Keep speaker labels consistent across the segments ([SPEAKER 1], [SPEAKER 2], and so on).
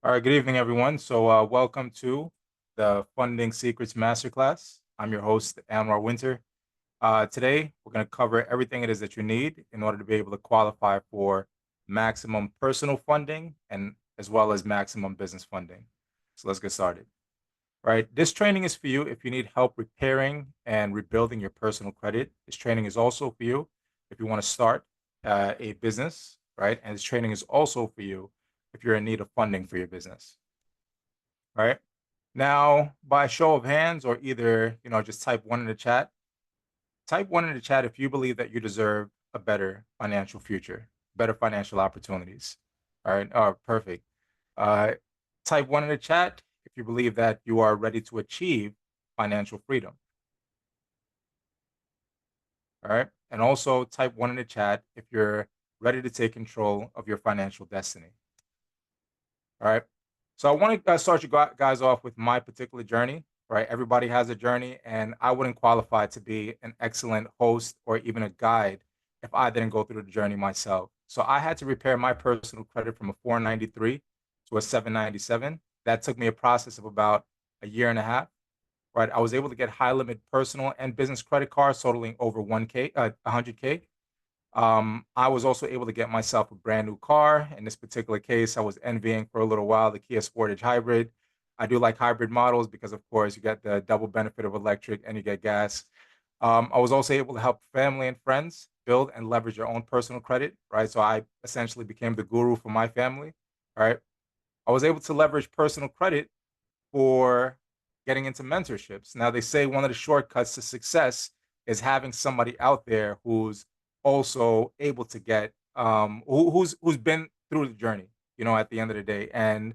[SPEAKER 1] All right, good evening, everyone. Welcome to the Funding Secrets Masterclass. I'm your host, Anwar Winter. Today, we're going to cover everything it is that you need in order to be able to qualify for maximum personal funding and as well as maximum business funding. So let's get started. All right, this training is for you if you need help repairing and rebuilding your personal credit. This training is also for you if you want to start a business, right? And this training is also for you if you're in need of funding for your business. All right. Now, by show of hands, or either, just type one in the chat. Type one in the chat if you believe that you deserve a better financial future, better financial opportunities. All right. Oh, perfect. Uh, Type one in the chat if you believe that you are ready to achieve financial freedom. All right. And also type one in the chat if you're ready to take control of your financial destiny. All right. So I want to start you guys off with my particular journey, right? Everybody has a journey, and I wouldn't qualify to be an excellent host or even a guide if I didn't go through the journey myself. So I had to repair my personal credit from a 493 to a 797. That took me a process of about a year and a half, right? I was able to get high limit personal and business credit cards totaling over 100K. I was also able to get myself a brand new car. In this particular case, I was envying for a little while the Kia Sportage Hybrid. I do like hybrid models because, of course, you get the double benefit of electric and you get gas. I was also able to help family and friends build and leverage their own personal credit, right? So I essentially became the guru for my family, right? I was able to leverage personal credit for getting into mentorships. Now, they say one of the shortcuts to success is having somebody out there who's also able to get who's been through the journey, at the end of the day. And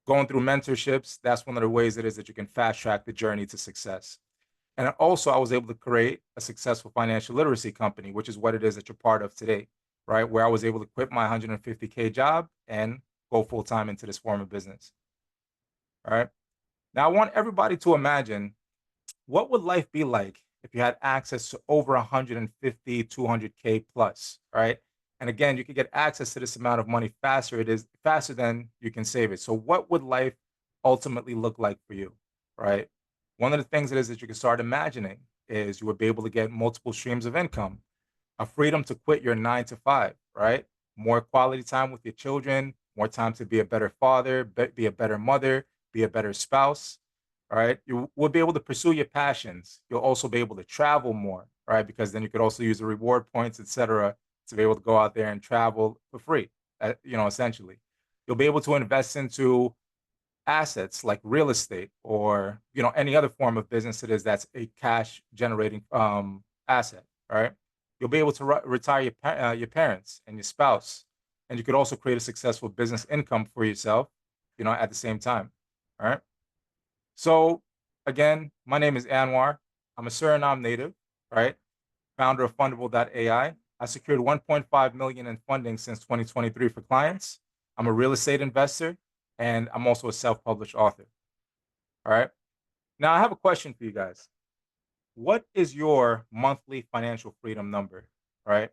[SPEAKER 1] going through mentorships, that's one of the ways it is that you can fast track the journey to success. And also, I was able to create a successful financial literacy company, which is what it is that you're part of today, right? Where I was able to quit my 150K job and go full time into this form of business. All right. Now, I want everybody to imagine, what would life be like if you had access to over 150, 200K plus, right? And again, you could get access to this amount of money faster. It is faster than you can save it. So what would life ultimately look like for you, right? One of the things it is that you can start imagining is you would be able to get multiple streams of income, a freedom to quit your 9 to 5, right? More quality time with your children, more time to be a better father, be a better mother, be a better spouse. All right. You will be able to pursue your passions. You'll also be able to travel more, right? Because then you could also use the reward points, etc., to be able to go out there and travel for free, essentially. You'll be able to invest into assets like real estate or, any other form of business it is that's a cash generating asset, right? You'll be able to retire your parents and your spouse. And you could also create a successful business income for yourself, at the same time. All right. So again, my name is Anwar. I'm a Suriname native, right? Founder of Fundable.ai. I secured 1.5 million in funding since 2023 for clients. I'm a real estate investor, and I'm also a self-published author. All right. Now I have a question for you guys. What is your monthly financial freedom number? All right.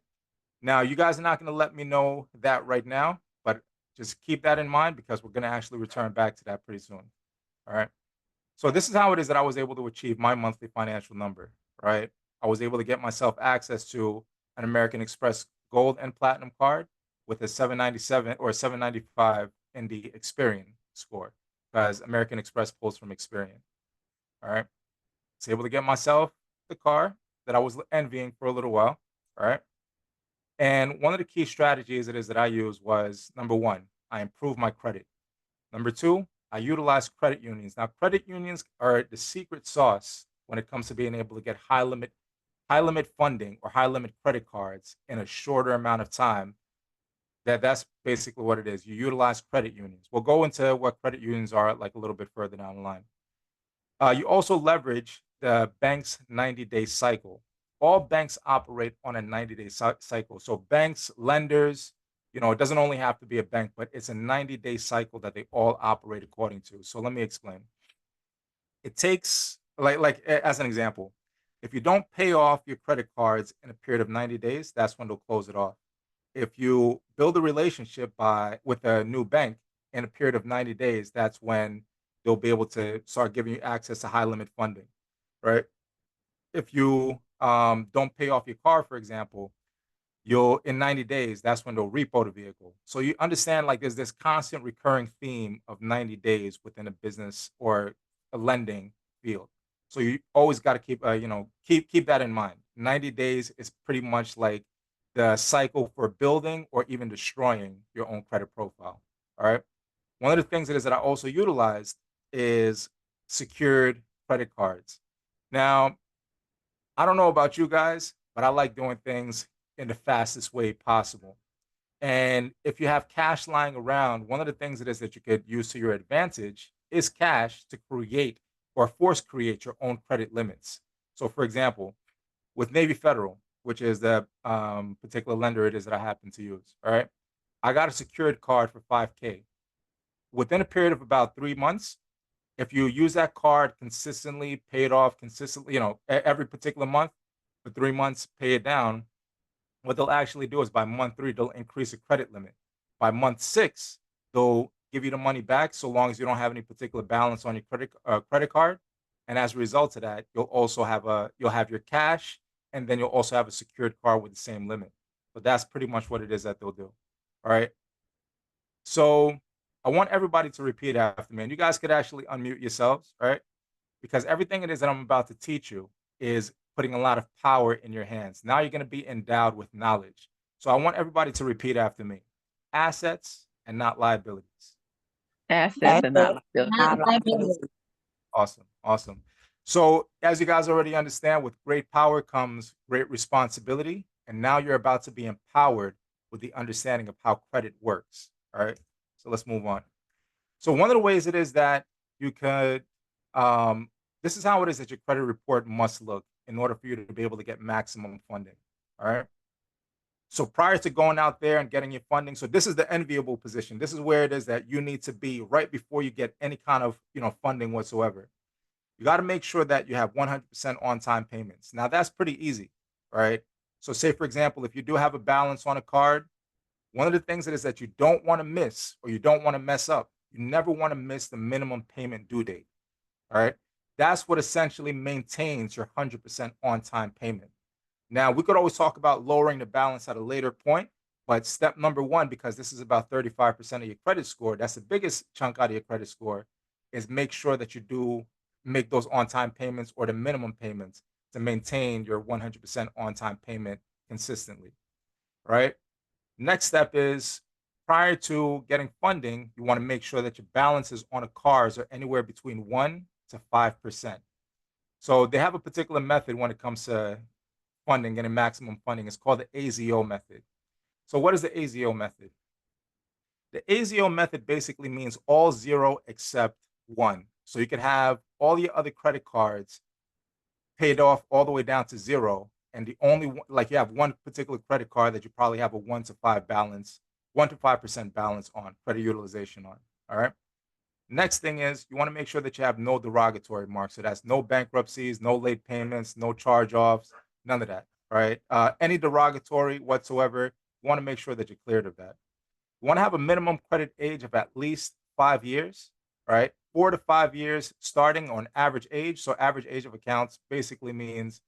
[SPEAKER 1] Now you guys are not going to let me know that right now, but just keep that in mind because we're going to actually return back to that pretty soon. All right. So this is how it is that I was able to achieve my monthly financial number, right? I was able to get myself access to an American Express Gold and Platinum card with a 797 or 795 in the Experian score, because American Express pulls from Experian. All right. I was able to get myself the car that I was envying for a little while. All right. And one of the key strategies it is that I used was, number one, I improved my credit. Number two, I utilize credit unions. Now, credit unions are the secret sauce when it comes to being able to get high limit funding or high limit credit cards in a shorter amount of time. That's basically what it is. You utilize credit unions. We'll go into what credit unions are like a little bit further down the line. You also leverage the bank's 90-day cycle. All banks operate on a 90-day cycle. So banks, lenders, it doesn't only have to be a bank, but it's a 90-day cycle that they all operate according to. So let me explain. It takes, like as an example, if you don't pay off your credit cards in a period of 90 days, that's when they'll close it off. If you build a relationship with a new bank, in a period of 90 days, that's when they'll be able to start giving you access to high limit funding, right? If you don't pay off your car, for example, you'll in 90 days, that's when they'll repo the vehicle. So you understand, like, there's this constant recurring theme of 90 days within a business or a lending field. So you always got to keep keep that in mind. 90 days is pretty much like the cycle for building or even destroying your own credit profile. All right. One of the things that is that I also utilized is secured credit cards. Now, I don't know about you guys, but I like doing things in the fastest way possible. And if you have cash lying around, one of the things it is that you could use to your advantage is cash to create or force create your own credit limits. So, for example, with Navy Federal, which is the particular lender it is that I happen to use, all right, I got a secured card for 5K. Within a period of about 3 months, if you use that card consistently, pay it off consistently, every particular month for 3 months, pay it down, what they'll actually do is by month 3, they'll increase the credit limit. By month 6, they'll give you the money back so long as you don't have any particular balance on your credit card. And as a result of that, you'll have your cash, and then you'll also have a secured card with the same limit. So that's pretty much what it is that they'll do. All right. So I want everybody to repeat after me, and you guys could actually unmute yourselves, all right? Because everything it is that I'm about to teach you is putting a lot of power in your hands. Now you're going to be endowed with knowledge. So I want everybody to repeat after me. Assets and not liabilities.
[SPEAKER 2] Assets and not liabilities.
[SPEAKER 1] Awesome. Awesome. So as you guys already understand, with great power comes great responsibility. And now you're about to be empowered with the understanding of how credit works. All right. So let's move on. So one of the ways it is that you could, this is how it is that your credit report must look in order for you to be able to get maximum funding. All right. So prior to going out there and getting your funding, so this is the enviable position. This is where it is that you need to be right before you get any kind of funding whatsoever. You got to make sure that you have 100% on-time payments. Now that's pretty easy, right? So say, for example, if you do have a balance on a card, one of the things that is that you don't want to miss or you don't want to mess up, you never want to miss the minimum payment due date. All right. That's what essentially maintains your 100% on time payment. Now, we could always talk about lowering the balance at a later point, but step number one, because this is about 35% of your credit score, that's the biggest chunk out of your credit score, is make sure that you do make those on time payments or the minimum payments to maintain your 100% on time payment consistently. Right. Next step is prior to getting funding, you want to make sure that your balances on a cars are anywhere between 1 to 5%. So they have a particular method when it comes to funding, getting maximum funding. It's called the AZO method. So what is the AZO method? The AZO method basically means all zero except one. So you could have all your other credit cards paid off all the way down to zero, and the only one, like you have one particular credit card that you probably have a 1 to 5 balance, 1 to 5% balance on credit utilization on. All right. Next thing is you want to make sure that you have no derogatory marks. So that's no bankruptcies, no late payments, no charge-offs, none of that. Right. Any derogatory whatsoever, you want to make sure that you're cleared of that. You want to have a minimum credit age of at least 5 years. Right. 4 to 5 years starting on average age. So average age of accounts basically means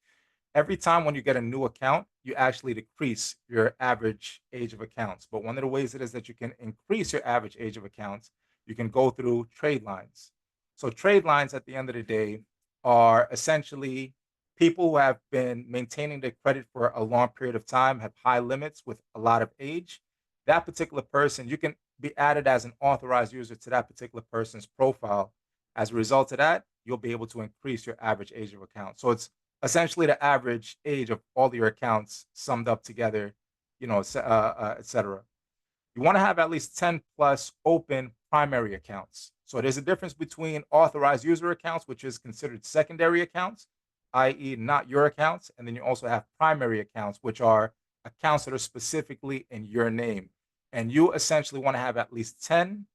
[SPEAKER 1] every time when you get a new account, you actually decrease your average age of accounts. But one of the ways it is that you can increase your average age of accounts, you can go through trade lines. So trade lines at the end of the day are essentially people who have been maintaining their credit for a long period of time, have high limits with a lot of age. That particular person, you can be added as an authorized user to that particular person's profile. As a result of that, you'll be able to increase your average age of account. So it's essentially the average age of all your accounts summed up together, et cetera. You want to have at least 10 plus open primary accounts. So there's a difference between authorized user accounts, which is considered secondary accounts, i.e. not your accounts. And then you also have primary accounts, which are accounts that are specifically in your name. And you essentially want to have at least 10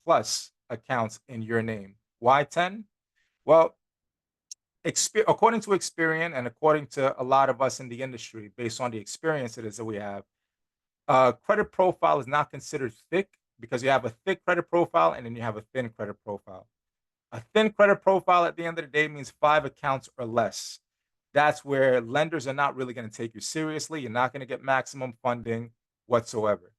[SPEAKER 1] plus accounts in your name. Why 10? Well, according to Experian and according to a lot of us in the industry, based on the experience it is that we have, credit profile is not considered thick because you have a thick credit profile and then you have a thin credit profile. A thin credit profile at the end of the day means 5 accounts or less. That's where lenders are not really going to take you seriously. You're not going to get maximum funding whatsoever.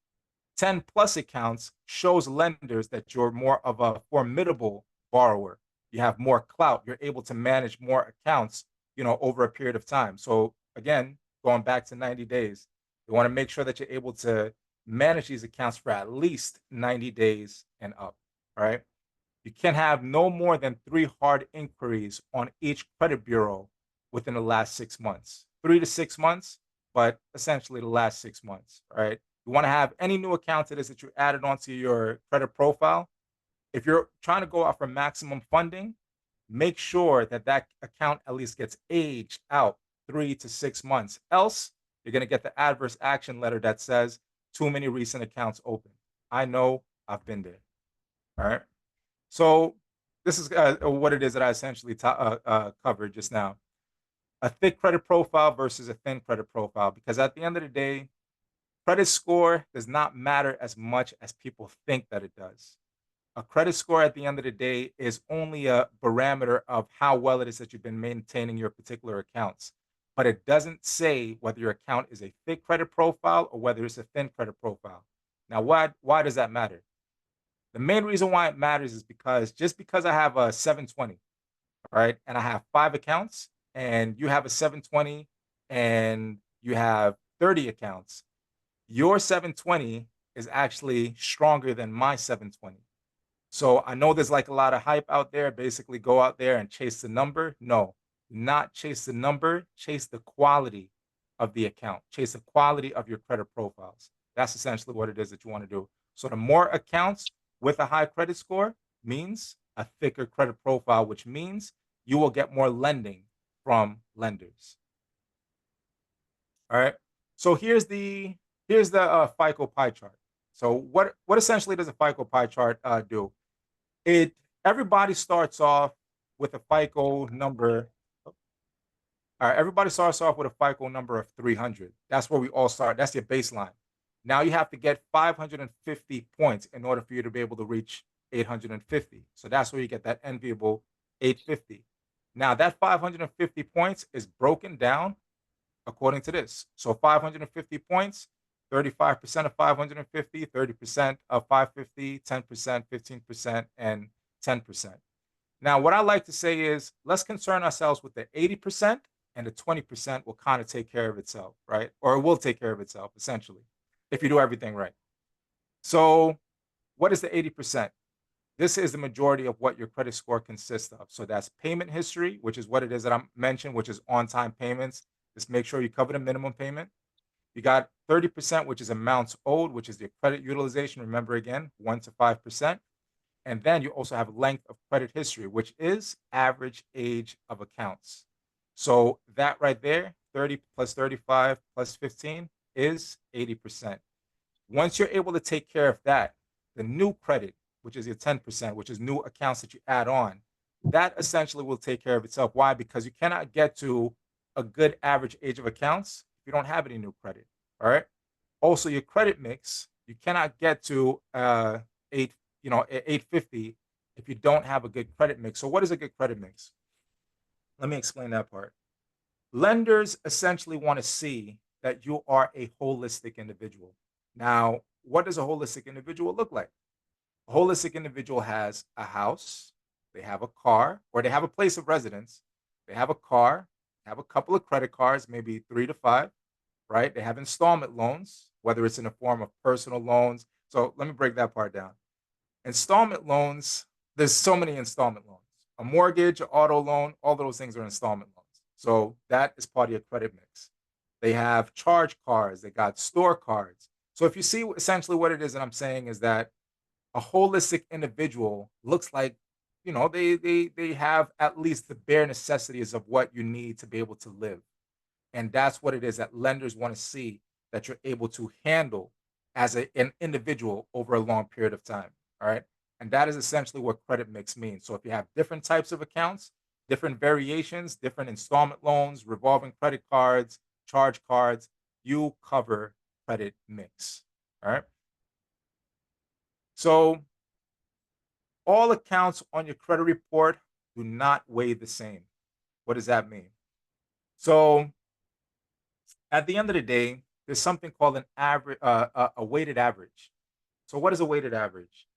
[SPEAKER 1] 10 plus accounts shows lenders that you're more of a formidable borrower. You have more clout. You're able to manage more accounts, over a period of time. So again, going back to 90 days, you want to make sure that you're able to manage these accounts for at least 90 days and up. All right. You can have no more than 3 hard inquiries on each credit bureau within the last 6 months. 3 to 6 months, but essentially the last 6 months, right? You want to have any new account that you added onto your credit profile. If you're trying to go out for maximum funding, make sure that that account at least gets aged out 3 to 6 months. Else, you're going to get the adverse action letter that says too many recent accounts open. I know, I've been there. All right. So this is what it is that I essentially covered just now. A thick credit profile versus a thin credit profile, because at the end of the day, credit score does not matter as much as people think that it does. A credit score at the end of the day is only a barometer of how well it is that you've been maintaining your particular accounts. But it doesn't say whether your account is a thick credit profile or whether it's a thin credit profile. Now, why does that matter? The main reason why it matters is because just because I have a 720, right, and I have 5 accounts, and you have a 720 and you have 30 accounts, your 720 is actually stronger than my 720. So I know there's like a lot of hype out there, basically go out there and chase the number. No, not chase the number, chase the quality of the account, chase the quality of your credit profiles. That's essentially what it is that you want to do. So the more accounts with a high credit score means a thicker credit profile, which means you will get more lending from lenders. All right. So here's the FICO pie chart. So what essentially does a FICO pie chart do? Everybody starts off with a FICO number. All right, everybody starts off with a FICO number of 300. That's where we all start. That's your baseline. Now you have to get 550 points in order for you to be able to reach 850. So that's where you get that enviable 850. Now that 550 points is broken down according to this. So 550 points, 35% of 550, 30% of 550, 10%, 15%, and 10%. Now, what I like to say is let's concern ourselves with the 80%, and the 20% will kind of take care of itself, right? Or it will take care of itself, essentially, if you do everything right. So what is the 80%? This is the majority of what your credit score consists of. So that's payment history, which is what it is that I mentioned, which is on-time payments. Just make sure you cover the minimum payment. You got 30%, which is amounts owed, which is the credit utilization. Remember again, 1 to 5%. And then you also have length of credit history, which is average age of accounts. So that right there, 30 plus 35 plus 15 is 80%. Once you're able to take care of that, the new credit, which is your 10%, which is new accounts that you add on, that essentially will take care of itself. Why? Because you cannot get to a good average age of accounts if you don't have any new credit. All right. Also, your credit mix, you cannot get to 850 if you don't have a good credit mix. So what is a good credit mix? Let me explain that part. Lenders essentially want to see that you are a holistic individual. Now, what does a holistic individual look like? A holistic individual has a house, they have a car, or they have a place of residence, they have a car, have a couple of credit cards, maybe 3 to 5, right? They have installment loans, whether it's in the form of personal loans. So let me break that part down. Installment loans, there's so many installment loans. A mortgage, an auto loan, all those things are installment loans. So that is part of your credit mix. They have charge cards, they got store cards. So if you see essentially what it is that I'm saying is that a holistic individual looks like, they have at least the bare necessities of what you need to be able to live. And that's what it is that lenders want to see that you're able to handle as an individual over a long period of time. All right. And that is essentially what credit mix means. So if you have different types of accounts, different variations, different installment loans, revolving credit cards, charge cards, you cover credit mix. All right. So all accounts on your credit report do not weigh the same. What does that mean? So at the end of the day, there's something called an average, a weighted average. So what is a weighted average?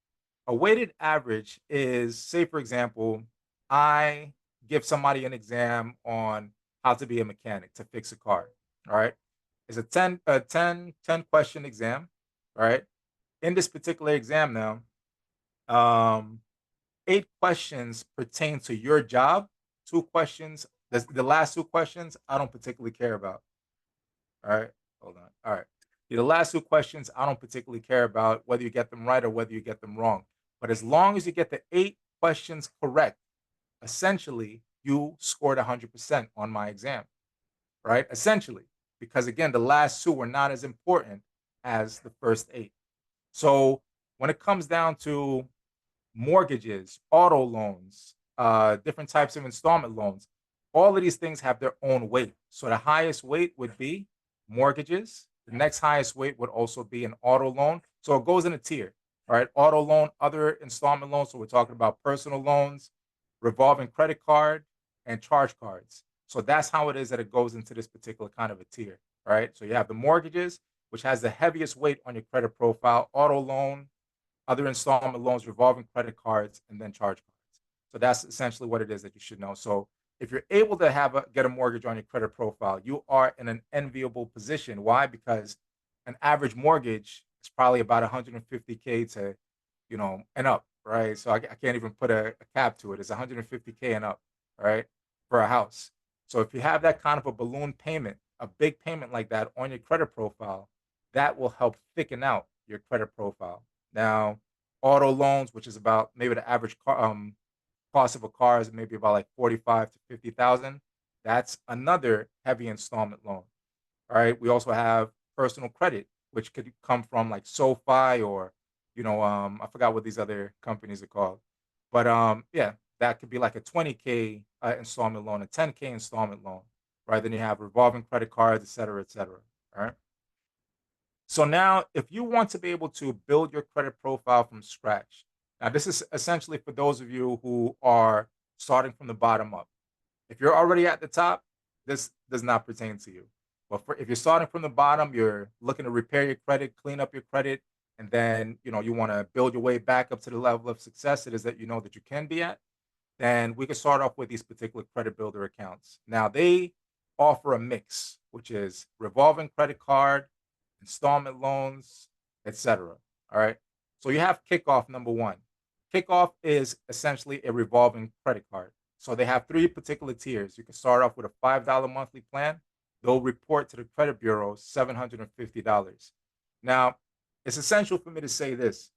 [SPEAKER 1] A weighted average is, say, for example, I give somebody an exam on how to be a mechanic to fix a car. All right. It's a 10 question exam. All right. In this particular exam now, um, 8 questions pertain to your job. 2 questions, the last 2 questions, I don't particularly care about. All right. Hold on. All right. The last 2 questions, I don't particularly care about whether you get them right or whether you get them wrong. But as long as you get the 8 questions correct, essentially, you scored 100% on my exam, right? Essentially, because again, the last 2 were not as important as the first 8. So when it comes down to mortgages, auto loans, different types of installment loans, all of these things have their own weight. So the highest weight would be mortgages. The next highest weight would also be an auto loan. So it goes in a tier. All right, auto loan, other installment loans. So we're talking about personal loans, revolving credit card, and charge cards. So that's how it is that it goes into this particular kind of a tier. All right. So you have the mortgages, which has the heaviest weight on your credit profile, auto loan, other installment loans, revolving credit cards, and then charge cards. So that's essentially what it is that you should know. So if you're able to get a mortgage on your credit profile, you are in an enviable position. Why? Because an average mortgage is probably about 150K to, and up, right? So I can't even put a cap to it. It's 150K and up, right, for a house. So if you have that kind of a balloon payment, a big payment like that on your credit profile, that will help thicken out your credit profile. Now, auto loans, which is about maybe the average cost of a car is maybe about like 45 to 50,000. That's another heavy installment loan. All right. We also have personal credit, which could come from like SoFi or, I forgot what these other companies are called. But yeah, that could be like a 20K installment loan, a 10K installment loan, right? Then you have revolving credit cards, et cetera, et cetera. All right. So now, if you want to be able to build your credit profile from scratch, now this is essentially for those of you who are starting from the bottom up. If you're already at the top, this does not pertain to you. But if you're starting from the bottom, you're looking to repair your credit, clean up your credit, and then you want to build your way back up to the level of success it is that you know that you can be at, then we can start off with these particular credit builder accounts. Now they offer a mix, which is revolving credit card, installment loans, etc. All right. So you have Kickoff number one. Kickoff is essentially a revolving credit card. So they have 3 particular tiers. You can start off with a $5 monthly plan. They'll report to the credit bureau $750. Now, it's essential for me to say this.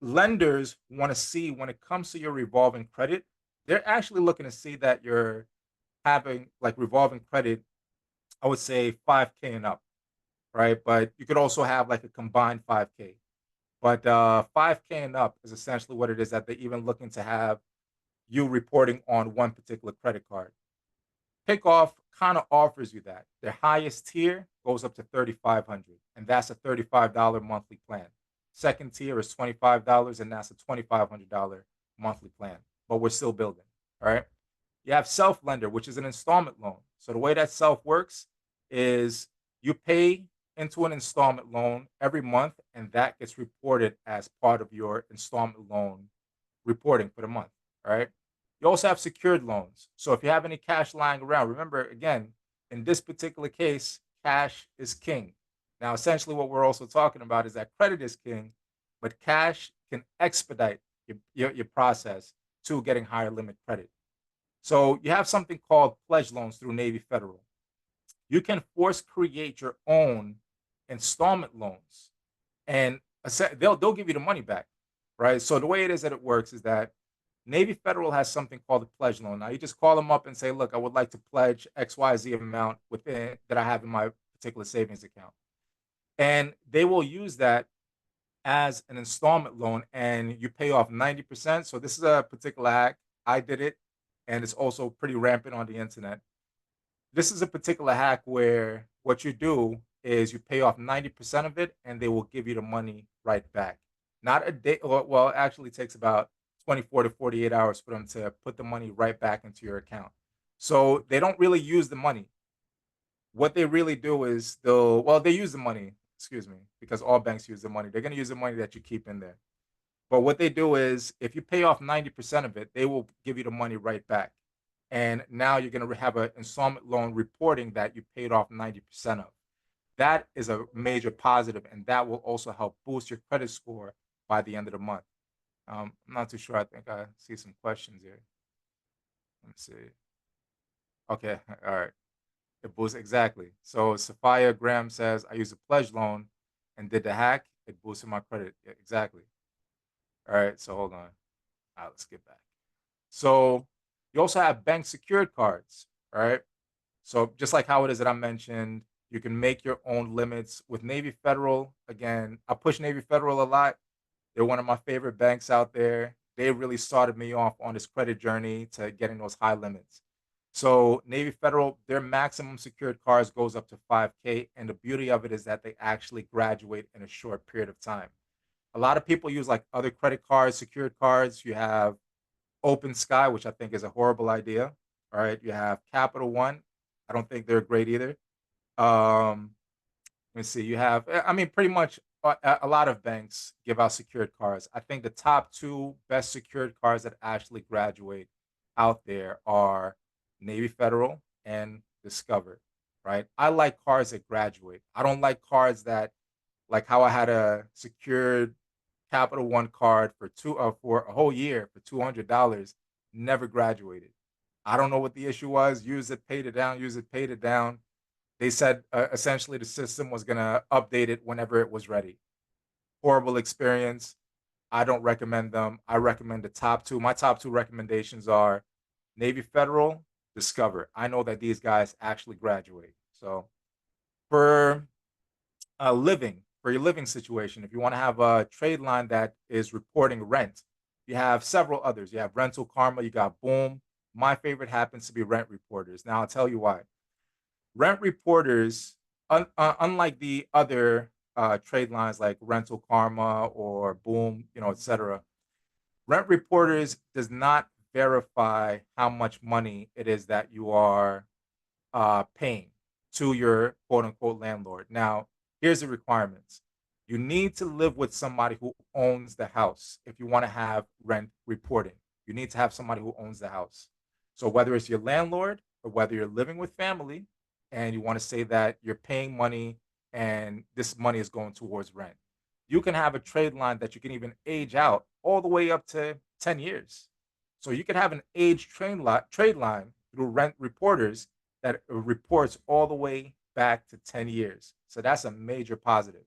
[SPEAKER 1] Lenders want to see when it comes to your revolving credit, they're actually looking to see that you're having like revolving credit, I would say 5K and up, right? But you could also have like a combined 5K. But 5K and up is essentially what it is that they're even looking to have you reporting on one particular credit card. Kickoff kind of offers you that. Their highest tier goes up to $3,500, and that's a $35 monthly plan. Second tier is $25, and that's a $2,500 monthly plan. But we're still building. All right. You have self lender, which is an installment loan. So the way that self works is you pay into an installment loan every month, and that gets reported as part of your installment loan reporting for the month. All right. You also have secured loans. So if you have any cash lying around, remember, again, in this particular case, cash is king. Now, essentially, what we're also talking about is that credit is king, but cash can expedite your process to getting higher limit credit. So you have something called pledge loans through Navy Federal. You can force create your own installment loans, and they'll give you the money back, right? So the way it is that it works is that Navy Federal has something called a pledge loan. Now you just call them up and say, look, I would like to pledge XYZ amount within that I have in my particular savings account. And they will use that as an installment loan and you pay off 90%. So this is a particular hack. I did it, and it's also pretty rampant on the internet. This is a particular hack where what you do is you pay off 90% of it and they will give you the money right back. not a day. Well, it actually takes about 24 to 48 hours for them to put the money right back into your account. So they don't really use the money. What they really do is they use the money, excuse me, because all banks use the money. They're going to use the money that you keep in there. But what they do is if you pay off 90% of it, they will give you the money right back. And now you're going to have an installment loan reporting that you paid off 90% of. That is a major positive, and that will also help boost your credit score by the end of the month. I'm not too sure. I think I see some questions here. Let me see. Okay, all right. It boosts exactly. So Sophia Graham says, I used a pledge loan and did the hack. It boosted my credit. Yeah, exactly. All right, so hold on. All right, let's get back. So you also have bank secured cards, all right? So just like how it is that I mentioned, you can make your own limits with Navy Federal. Again, I push Navy Federal a lot. They're one of my favorite banks out there. They really started me off on this credit journey to getting those high limits. So Navy Federal, their maximum secured cards goes up to 5K. And the beauty of it is that they actually graduate in a short period of time. A lot of people use like other credit cards, secured cards. You have Open Sky, which I think is a horrible idea. All right. You have Capital One. I don't think they're great either. Um, let me see. You have, I mean, pretty much a lot of banks give out secured cards. I think the top two best secured cards that actually graduate out there are Navy Federal and Discover, right? I like cards that graduate. I don't like cards that, like how I had a secured Capital One card for a whole year for $200, never graduated. I don't know what the issue was. Use it, paid it down. Use it, paid it down. They said essentially the system was going to update it whenever it was ready. Horrible experience. I don't recommend them. I recommend the top two. My top two recommendations are Navy Federal, Discover. I know that these guys actually graduate. So for for your living situation, if you want to have a trade line that is reporting rent, you have several others. You have Rental Karma, you got Boom. My favorite happens to be Rent Reporters. Now I'll tell you why. Rent Reporters, unlike the other trade lines like Rental Karma or Boom, etc., Rent Reporters does not verify how much money it is that you are paying to your quote unquote landlord. Now, here's the requirements. You need to live with somebody who owns the house if you want to have rent reporting. You need to have somebody who owns the house. So whether it's your landlord or whether you're living with family and you want to say that you're paying money and this money is going towards rent, you can have a trade line that you can even age out all the way up to 10 years. So you can have an age trade line through Rent Reporters that reports all the way back to 10 years. So that's a major positive,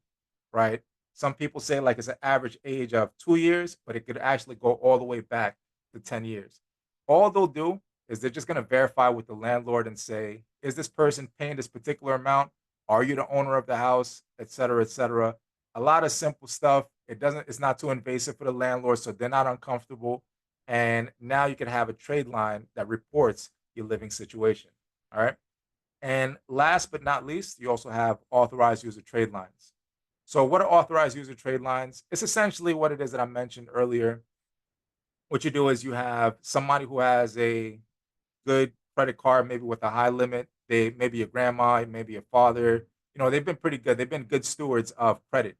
[SPEAKER 1] right? Some people say like it's an average age of 2 years, but it could actually go all the way back to 10 years. All they'll do is they're just going to verify with the landlord and say, is this person paying this particular amount? Are you the owner of the house, et cetera, et cetera? A lot of simple stuff. It's not too invasive for the landlord, so they're not uncomfortable. And now you can have a trade line that reports your living situation. All right. And last but not least, you also have authorized user trade lines. So, what are authorized user trade lines? It's essentially what it is that I mentioned earlier. What you do is you have somebody who has a good credit card, maybe with a high limit. They maybe a grandma, maybe a father. They've been pretty good. They've been good stewards of credit,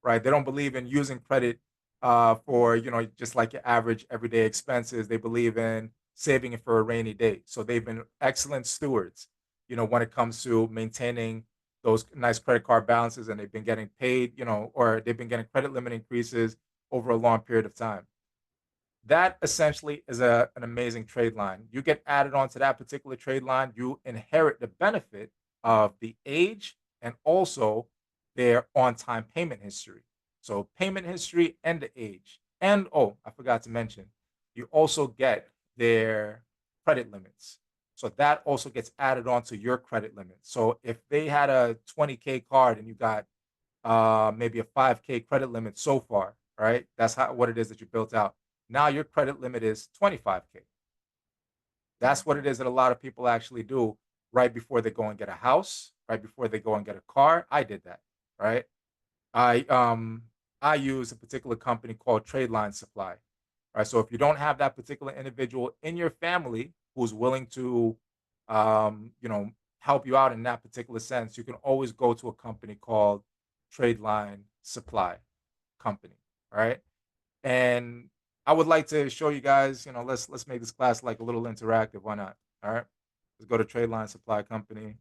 [SPEAKER 1] right? They don't believe in using credit for just like your average everyday expenses. They believe in saving it for a rainy day. So they've been excellent stewards, when it comes to maintaining those nice credit card balances, and they've been getting paid, or they've been getting credit limit increases over a long period of time. That essentially is an amazing trade line. You get added onto that particular trade line, you inherit the benefit of the age and also their on-time payment history. So payment history and the age. And I forgot to mention, you also get their credit limits. So that also gets added onto your credit limit. So if they had a 20K card and you got maybe a 5K credit limit so far, right? That's what it is that you built out. Now your credit limit is 25K. That's what it is that a lot of people actually do right before they go and get a house, right before they go and get a car. I did that, right? I I use a particular company called Tradeline Supply. Right. So if you don't have that particular individual in your family who's willing to, you know, help you out in that particular sense, you can always go to a company called Tradeline Supply Company. All right. And I would like to show you guys, you know, let's make this class like a little interactive. Why not? All right. Let's go to Tradeline Supply Company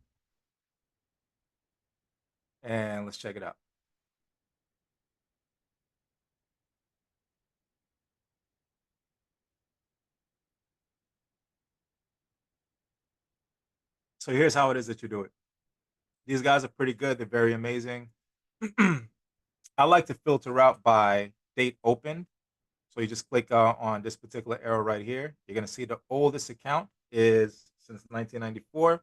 [SPEAKER 1] and let's check it out. So here's how it is that you do it. These guys are pretty good. They're very amazing. I like to filter out by date opened. So you just click on this particular arrow right here. You're going to see the oldest account is since 1994,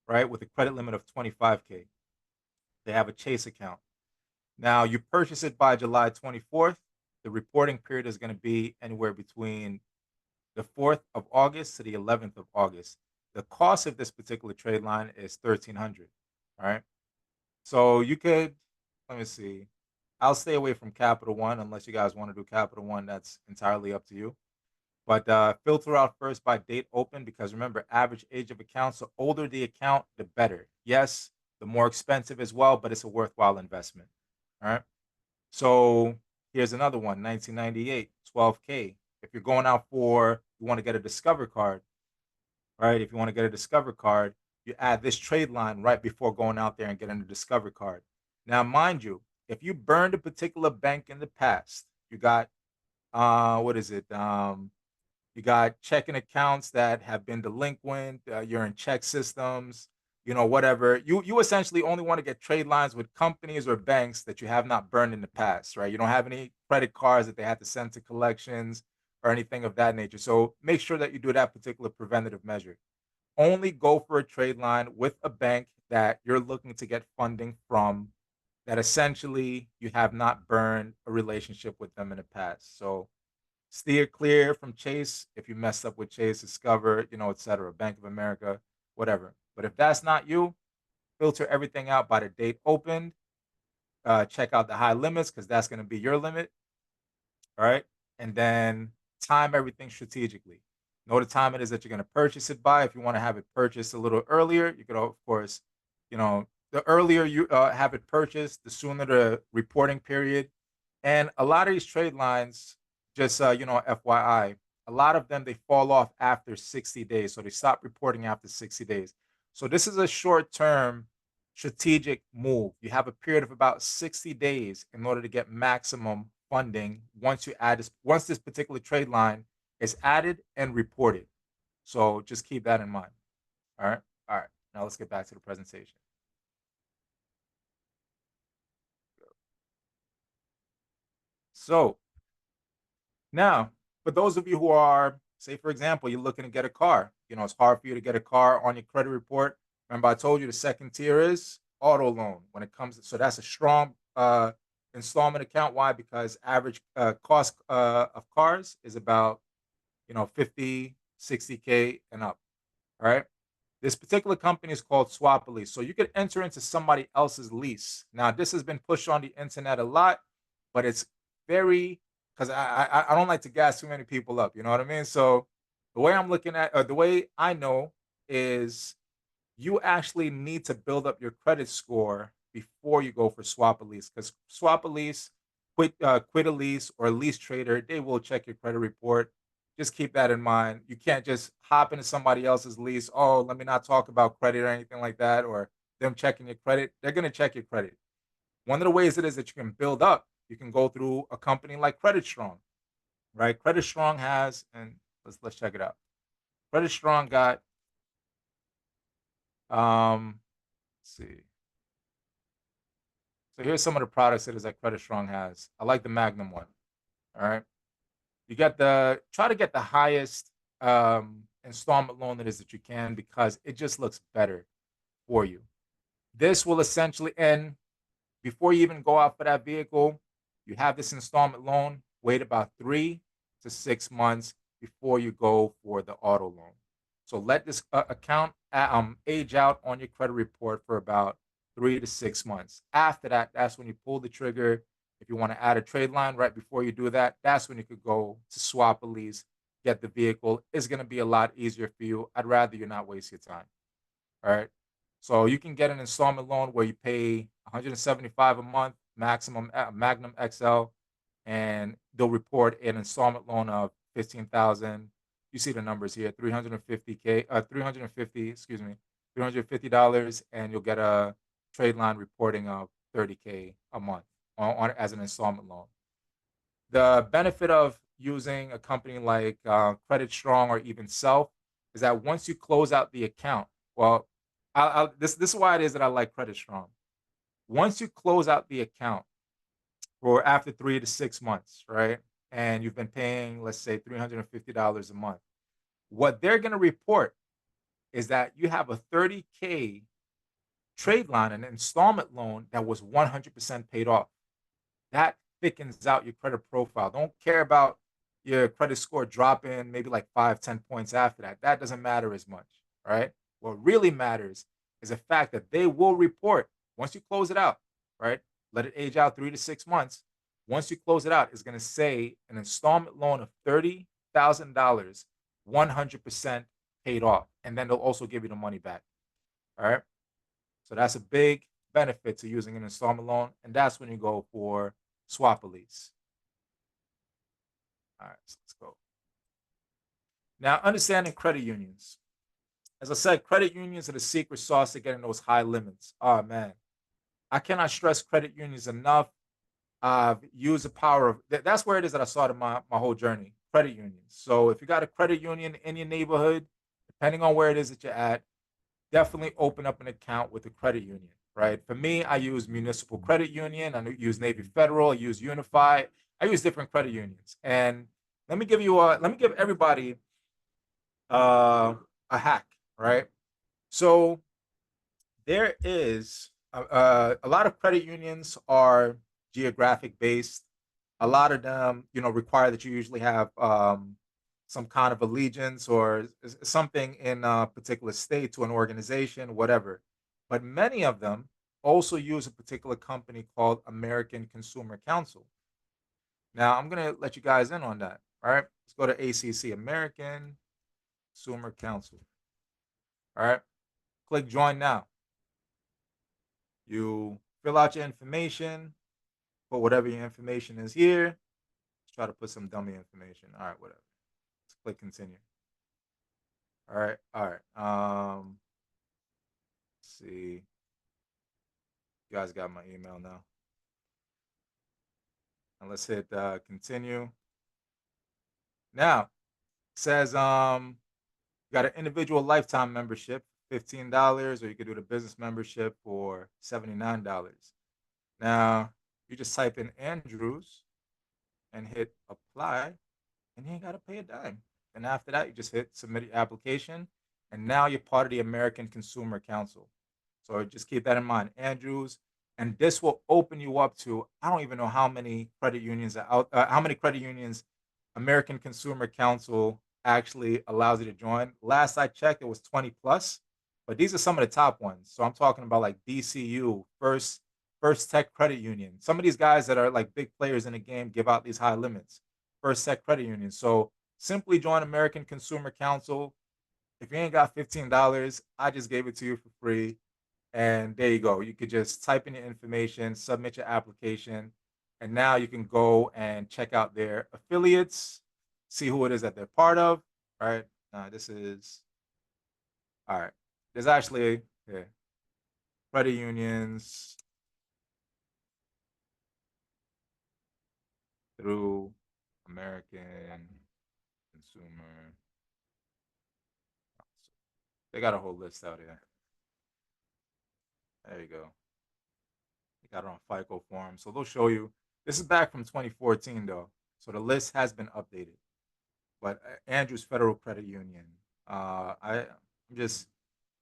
[SPEAKER 1] right, with a credit limit of 25K. They have a Chase account. Now, you purchase it by July 24th. The reporting period is going to be anywhere between the 4th of August to the 11th of August. The cost of this particular trade line is $1,300. All right. So you could, let me see. I'll stay away from Capital One unless you guys want to do Capital One. That's entirely up to you. But filter out first by date open because remember, average age of account. So older the account, the better. Yes, the more expensive as well, but it's a worthwhile investment. All right. So here's another one, 1998, 12K. If you're going out for, you want to get a Discover card, right? If you want to get a Discover card, you add this trade line right before going out there and getting a Discover card. Now, mind you, if you burned a particular bank in the past, you got, what is it? You got checking accounts that have been delinquent. You're in check systems, you know, whatever. You essentially only want to get trade lines with companies or banks that you have not burned in the past, right? You don't have any credit cards that they have to send to collections or anything of that nature. So make sure that you do that particular preventative measure. Only go for a trade line with a bank that you're looking to get funding from that essentially you have not burned a relationship with them in the past. So steer clear from Chase if you messed up with Chase, Discover, you know, etc. Bank of America, whatever. But if that's not you, filter everything out by the date opened. Check out the high limits because that's going to be your limit. All right. And then time everything strategically. Know the time it is that you're going to purchase it by. If you want to have it purchased a little earlier, you could, of course, you know, the earlier you have it purchased, the sooner the reporting period. And a lot of these trade lines, just, you know, FYI, a lot of them, they fall off after 60 days. So they stop reporting after 60 days. So this is a short term strategic move. You have a period of about 60 days in order to get maximum funding once this particular trade line is added and reported. So just keep that in mind. All right. All right. Now let's get back to the presentation. So now, for those of you who are, say, for example, you're looking to get a car, you know, it's hard for you to get a car on your credit report. Remember, I told you the second tier is auto loan when it comes to, so that's a strong installment account. Why? Because average cost of cars is about, you know, 50, 60K and up. All right. This particular company is called Swap Lease. So you could enter into somebody else's lease. Now, this has been pushed on the internet a lot, but it's very, because I don't like to gas too many people up. You know what I mean? So the way I'm looking at, the way I know is you actually need to build up your credit score before you go for swap a lease because swap a lease, quit a lease or lease trader, they will check your credit report. Just keep that in mind. You can't just hop into somebody else's lease. Oh, let me not talk about credit or anything like that, or them checking your credit. They're going to check your credit. One of the ways it is that you can build up, you can go through a company like Credit Strong, right? Credit Strong has, and let's check it out. Credit Strong got let's see. So here's some of the products that is that Credit Strong has. I like the Magnum one. All right. You get try to get the highest installment loan that is that you can because it just looks better for you. This will essentially end before you even go out for that vehicle. You have this installment loan, wait about 3 to 6 months before you go for the auto loan. So let this account age out on your credit report for about 3 to 6 months. After that, that's when you pull the trigger. If you want to add a trade line right before you do that, that's when you could go to swap a lease, get the vehicle. It's going to be a lot easier for you. I'd rather you not waste your time. All right. So you can get an installment loan where you pay 175 a month, maximum Magnum XL, and they'll report an installment loan of 15,000. You see the numbers here, 350K, 350, excuse me, $350, and you'll get a trade line reporting of 30K a month on as an installment loan. The benefit of using a company like Credit Strong or even Self is that once you close out the account, well, this is why it is that I like Credit Strong. Once you close out the account for after 3 to 6 months, right, and you've been paying, let's say, $350 a month, what they're going to report is that you have a 30K trade line, an installment loan that was 100% paid off. That thickens out your credit profile. Don't care about your credit score dropping maybe like 5-10 points after that. That doesn't matter as much, right? What really matters is the fact that they will report once you close it out, right? Let it age out 3 to 6 months. Once you close it out, it's going to say an installment loan of $30,000, 100% paid off. And then they'll also give you the money back. All right. So that's a big benefit to using an installment loan. And that's when you go for swap a lease. All right, so let's go. Now, understanding credit unions. As I said, credit unions are the secret sauce to getting those high limits. Oh, man. I cannot stress credit unions enough. I've used the power of that's where it is that I started my whole journey. Credit unions. So if you got a credit union in your neighborhood, depending on where it is that you're at, definitely open up an account with a credit union, right? For me, I use Municipal Credit Union. I use Navy Federal. I use Unify. I use different credit unions. And let me give everybody a hack, right? So there is a lot of credit unions are geographic based. A lot of them, require that you usually have some kind of allegiance or something in a particular state to an organization, whatever. But many of them also use a particular company called American Consumer Council. Now, I'm going to let you guys in on that. All right. Let's go to ACC, American Consumer Council. All right. Click join now. You fill out your information, put whatever your information is here. Let's try to put some dummy information. All right, whatever. Let's click continue. All right, all right. Let's see. You guys got my email now. And let's hit continue. Now, it says you got an individual lifetime membership, $15, or you could do the business membership for $79. Now, you just type in Andrews and hit apply, and you ain't got to pay a dime. And after that, you just hit submit your application, and now you're part of the American Consumer Council. So just keep that in mind, Andrews. And this will open you up to, I don't even know how many credit unions are out, how many credit unions American Consumer Council actually allows you to join. Last I checked, it was 20 plus, but these are some of the top ones. So I'm talking about like DCU, First Tech Credit Union. Some of these guys that are like big players in the game give out these high limits. First Tech Credit Union. So simply join American Consumer Council. If you ain't got $15, I just gave it to you for free. And there you go. You could just type in your information, submit your application, and now you can go and check out their affiliates, see who it is that they're part of. All right. This is, all right. There's actually, credit unions through American Consumer. They got a whole list out here. There you go. They got it on FICO form. So they'll show you. This is back from 2014, though. So the list has been updated. But Andrews Federal Credit Union, I'm just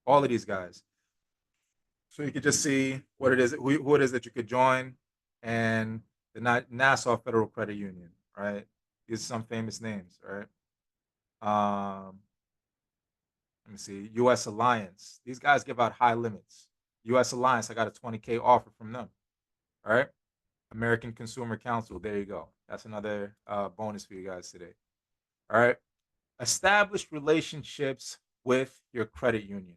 [SPEAKER 1] all of these guys. So you could just see what it is, who it is that you could join, and the Nassau Federal Credit Union, right? These are some famous names, right? Let me see, U.S. Alliance. These guys give out high limits. U.S. Alliance, I got a 20K offer from them. All right. American Consumer Council. There you go. That's another bonus for you guys today. All right. Establish relationships with your credit union.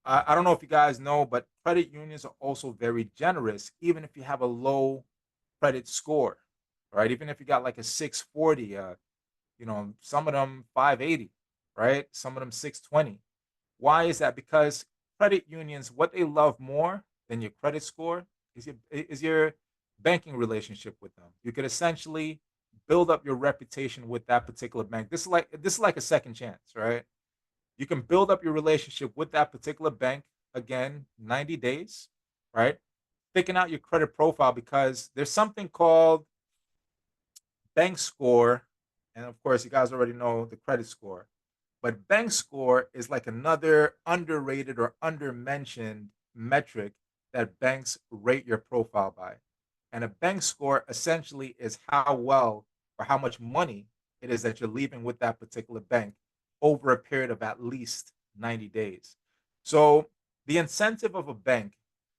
[SPEAKER 1] I don't know if you guys know, but credit unions are also very generous, even if you have a low credit score, right? Even if you got like a 640, some of them 580, right? Some of them 620. Why is that? Because credit unions, what they love more than your credit score is your banking relationship with them. You could essentially build up your reputation with that particular bank. This is like a second chance, right? You can build up your relationship with that particular bank again, 90 days, right? Picking out your credit profile because there's something called bank score. And of course, you guys already know the credit score. But bank score is like another underrated or undermentioned metric that banks rate your profile by. And a bank score essentially is how well or how much money it is that you're leaving with that particular bank over a period of at least 90 days. So the incentive of a bank,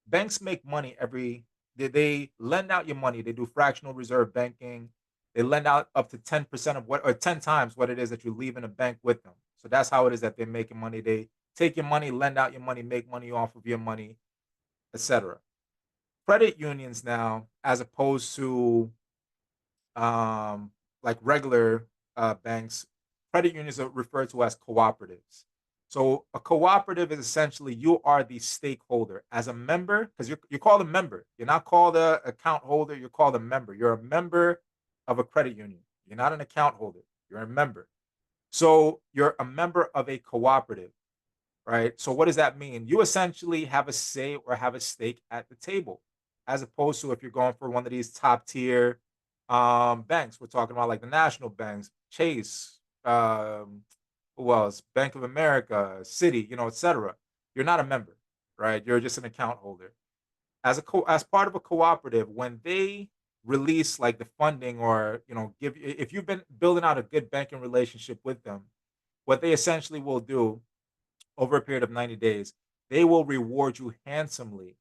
[SPEAKER 1] banks make money they lend out your money. They do fractional reserve banking. They lend out up to 10% of what, or 10 times what it is that you leave in a bank with them. So that's how it is that they're making money. They take your money, lend out your money, make money off of your money, etc. Credit unions now, as opposed to like regular banks, credit unions are referred to as cooperatives. So a cooperative is essentially you are the stakeholder as a member, because you're called a member. You're not called a account holder. You're called a member. You're a member of a credit union. You're not an account holder. You're a member. So you're a member of a cooperative, right? So what does that mean? You essentially have a say or have a stake at the table, as opposed to if you're going for one of these top tier banks. We're talking about like the national banks, Chase, who else? Bank of America, Citi, etc. You're not a member, right? You're just an account holder. As part of a cooperative, when they release like the funding or give, if you've been building out a good banking relationship with them, what they essentially will do over a period of 90 days, they will reward you handsomely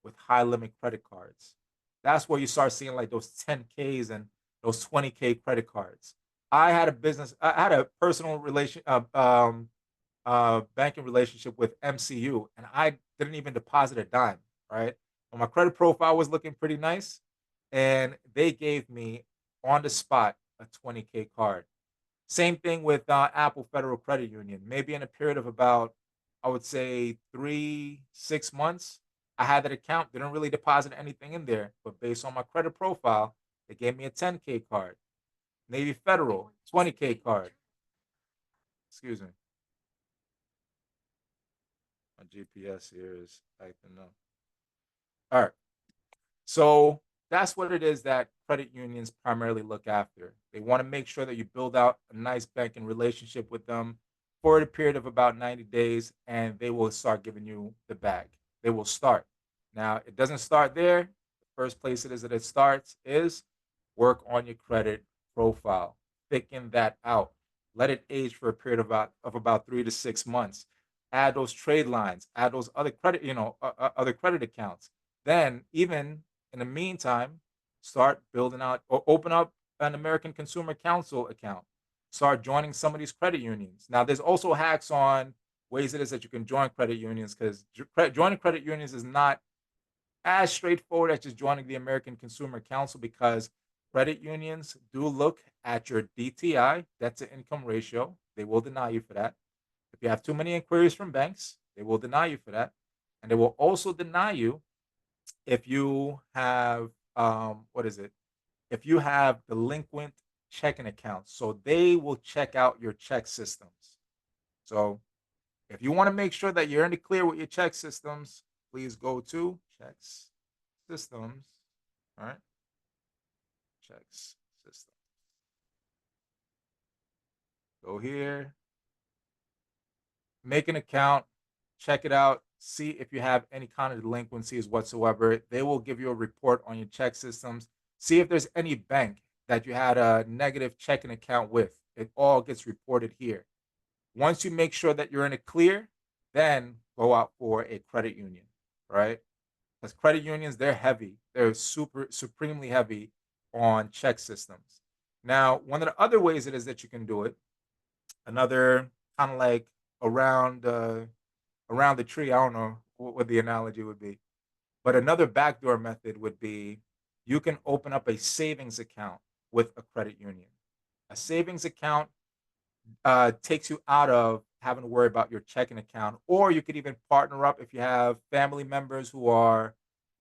[SPEAKER 1] with high limit credit cards. That's where you start seeing like those 10Ks and those 20K credit cards. I had a personal banking relationship with MCU, and I didn't even deposit a dime, right? But my credit profile was looking pretty nice, and they gave me on the spot a 20K card. Same thing with Apple Federal Credit Union. Maybe in a period of about, I would say 3, 6 months, I had that account, didn't really deposit anything in there, but based on my credit profile, they gave me a 10K card. Navy Federal, 20K card. Excuse me. My GPS here is acting up. All right. So that's what it is that credit unions primarily look after. They want to make sure that you build out a nice banking relationship with them for a period of about 90 days, and they will start giving you the bag. They will start. Now, it doesn't start there. The first place it is that it starts is work on your credit profile, thicken that out. Let it age for a period of about 3 to 6 months. Add those trade lines, add those other credit, other credit accounts. Then, even in the meantime, start building out or open up an American Consumer Council account. Start joining some of these credit unions. Now, there's also hacks on ways it is that you can join credit unions, because joining credit unions is not as straightforward as just joining the American Consumer Council, because credit unions do look at your DTI, debt to income ratio. They will deny you for that. If you have too many inquiries from banks, they will deny you for that. And they will also deny you if you have what is it? If you have delinquent checking accounts. So they will check out your check systems. So if you want to make sure that you're in the clear with your check systems, please go to checks systems. All right. Checks system. Go here, make an account, check it out, see if you have any kind of delinquencies whatsoever. They will give you a report on your check systems. See if there's any bank that you had a negative checking account with. It all gets reported here. Once you make sure that you're in a clear, then go out for a credit union, right? because credit unions, they're heavy. They're supremely heavy on check systems. Now, one of the other ways it is that you can do it, another kind of like around around the tree. I don't know what the analogy would be, but another backdoor method would be you can open up a savings account with a credit union. A savings account takes you out of having to worry about your checking account, or you could even partner up if you have family members who are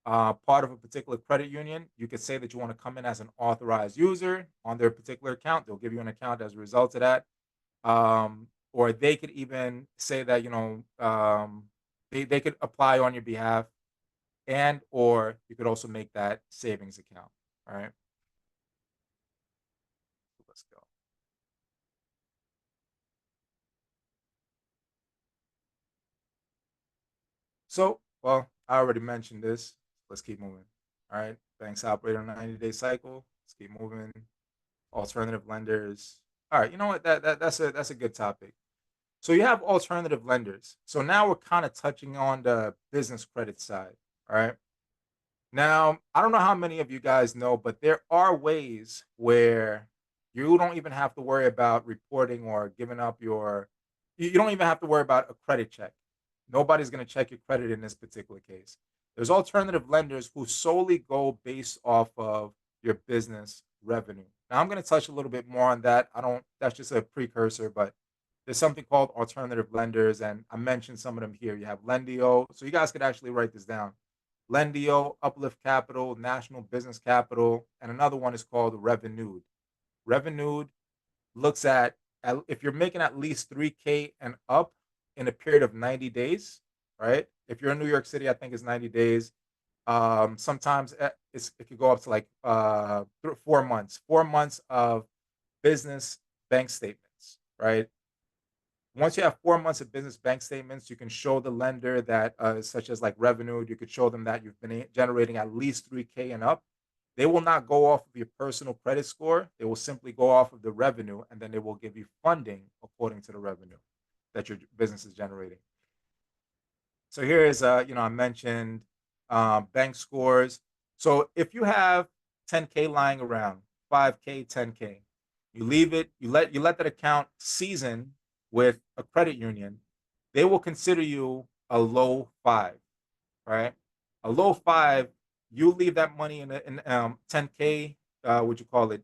[SPEAKER 1] part of a particular credit union. You could say that you want to come in as an authorized user on their particular account. They'll give you an account as a result of that. Or they could even say that, they could apply on your behalf, and or you could also make that savings account. All right. Let's go. So, well, I already mentioned this. Let's keep moving. All right. Banks operate on a 90-day cycle. Let's keep moving. Alternative lenders. All right. You know what? That's a good topic. So you have alternative lenders. So now we're kind of touching on the business credit side. All right. Now, I don't know how many of you guys know, but there are ways where you don't even have to worry about reporting or giving up you don't even have to worry about a credit check. Nobody's going to check your credit in this particular case. There's alternative lenders who solely go based off of your business revenue. Now, I'm going to touch a little bit more on that. That's just a precursor, but there's something called alternative lenders, and I mentioned some of them here. You have Lendio. So you guys could actually write this down. Lendio, Uplift Capital, National Business Capital, and another one is called Revenued. Revenued looks at if you're making at least 3K and up in a period of 90 days, right? If you're in New York City, I think it's 90 days. Sometimes it could go up to like 4 months, 4 months of business bank statements, right? Once you have 4 months of business bank statements, you can show the lender that, such as like revenue, you could show them that you've been generating at least 3K and up. They will not go off of your personal credit score. They will simply go off of the revenue, and then they will give you funding according to the revenue that your business is generating. So here is, I mentioned bank scores. So if you have 10K lying around, 5K, 10K, you leave it, you let that account season with a credit union, they will consider you a low 5, right? A low 5, you leave that money in 10K, what you call it,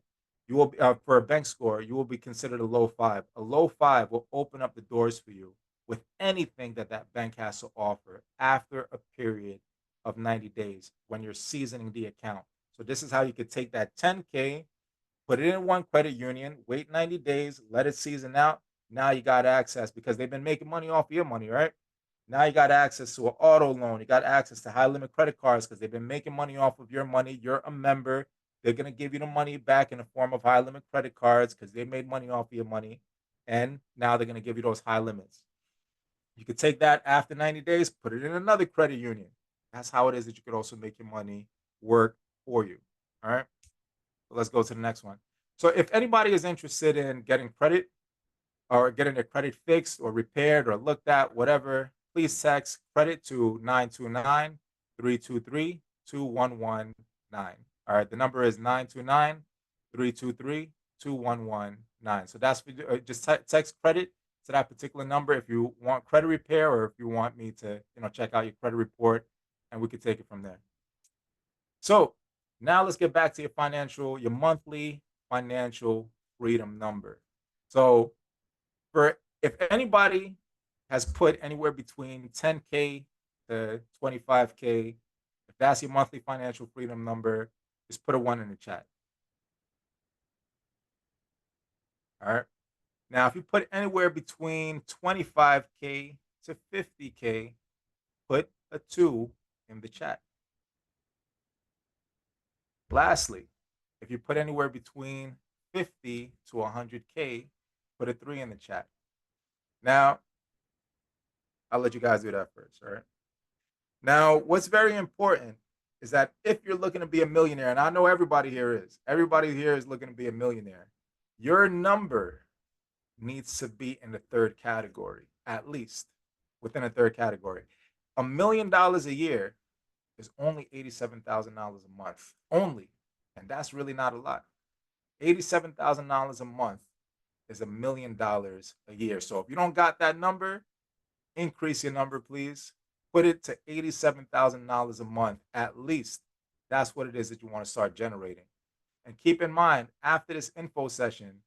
[SPEAKER 1] you will for a bank score, you will be considered a low 5. A low 5 will open up the doors for you with anything that bank has to offer after a period of 90 days when you're seasoning the account. So this is how you could take that 10K, put it in one credit union, wait 90 days, let it season out. Now you got access, because they've been making money off of your money, right? Now you got access to an auto loan. You got access to high limit credit cards because they've been making money off of your money. You're a member. They're going to give you the money back in the form of high limit credit cards because they made money off of your money. And now they're going to give you those high limits. You could take that after 90 days, put it in another credit union. That's how it is that you could also make your money work for you. All right. So let's go to the next one. So if anybody is interested in getting credit or getting their credit fixed or repaired or looked at, whatever, please text credit to 929-323-2119. All right. The number is 929-323-2119. So that's just text credit to that particular number if you want credit repair or if you want me to, check out your credit report, and we could take it from there. So now let's get back to your monthly financial freedom number. So if anybody has put anywhere between 10K to 25K, if that's your monthly financial freedom number, just put a 1 in the chat. All right. Now, if you put anywhere between 25K to 50K, put a 2 in the chat. Lastly, if you put anywhere between 50 to 100K, put a 3 in the chat. Now, I'll let you guys do that first, all right? Now, what's very important is that if you're looking to be a millionaire, and I know everybody here is looking to be a millionaire, your number needs to be in the third category, at least within a third category. $1 million a year is only $87,000 a month. Only. And that's really not a lot. $87,000 a month is $1 million a year. So if you don't got that number, increase your number, please. Put it to $87,000 a month at least. That's what it is that you want to start generating. And keep in mind, after this info session,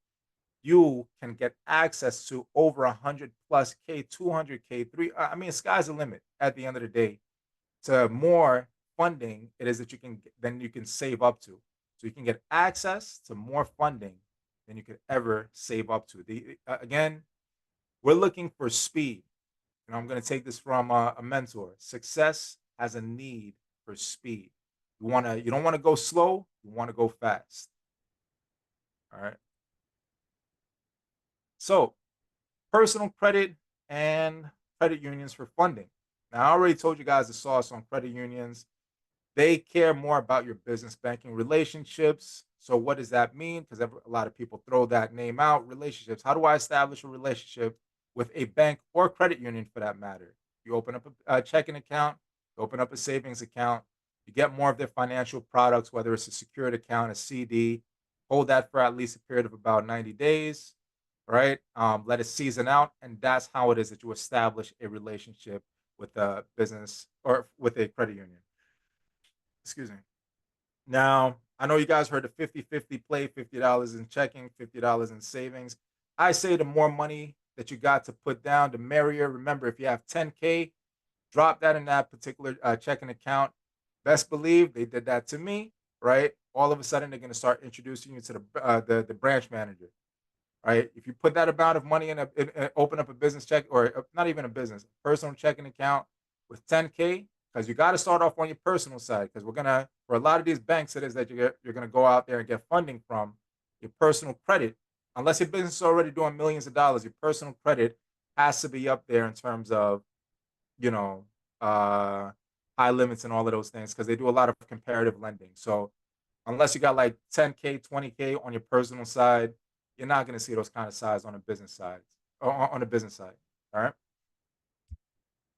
[SPEAKER 1] you can get access to over 100 plus K, 200K, I mean, sky's the limit at the end of the day to more funding it is that you can save up to. So you can get access to more funding than you could ever save up to. Again, we're looking for speed. And I'm going to take this from a mentor. Success has a need for speed. You don't want to go slow. You want to go fast. All right. So personal credit and credit unions for funding. Now, I already told you guys the sauce on credit unions. They care more about your business banking relationships. So what does that mean? Because a lot of people throw that name out, relationships. How do I establish a relationship with a bank or credit union for that matter? You open up a checking account, you open up a savings account, you get more of their financial products, whether it's a secured account, a CD, hold that for at least a period of about 90 days, right? Let it season out. And that's how it is that you establish a relationship with a business or with a credit union. Excuse me. Now, I know you guys heard the 50-50 play, $50 in checking, $50 in savings. I say the more money that you got to put down, the merrier. Remember, if you have 10K, drop that in that particular checking account. Best believe they did that to me, right? All of a sudden, they're going to start introducing you to the branch manager, right? If you put that amount of money open up a business check, or not even a business, personal checking account with 10K, because you got to start off on your personal side, because for a lot of these banks, it is that you're going to go out there and get funding from your personal credit. Unless your business is already doing millions of dollars, your personal credit has to be up there in terms of, you know, high limits and all of those things, because they do a lot of comparative lending. So unless you got like 10K, 20K on your personal side, you're not going to see those kind of size on a business side. On a business side. All right.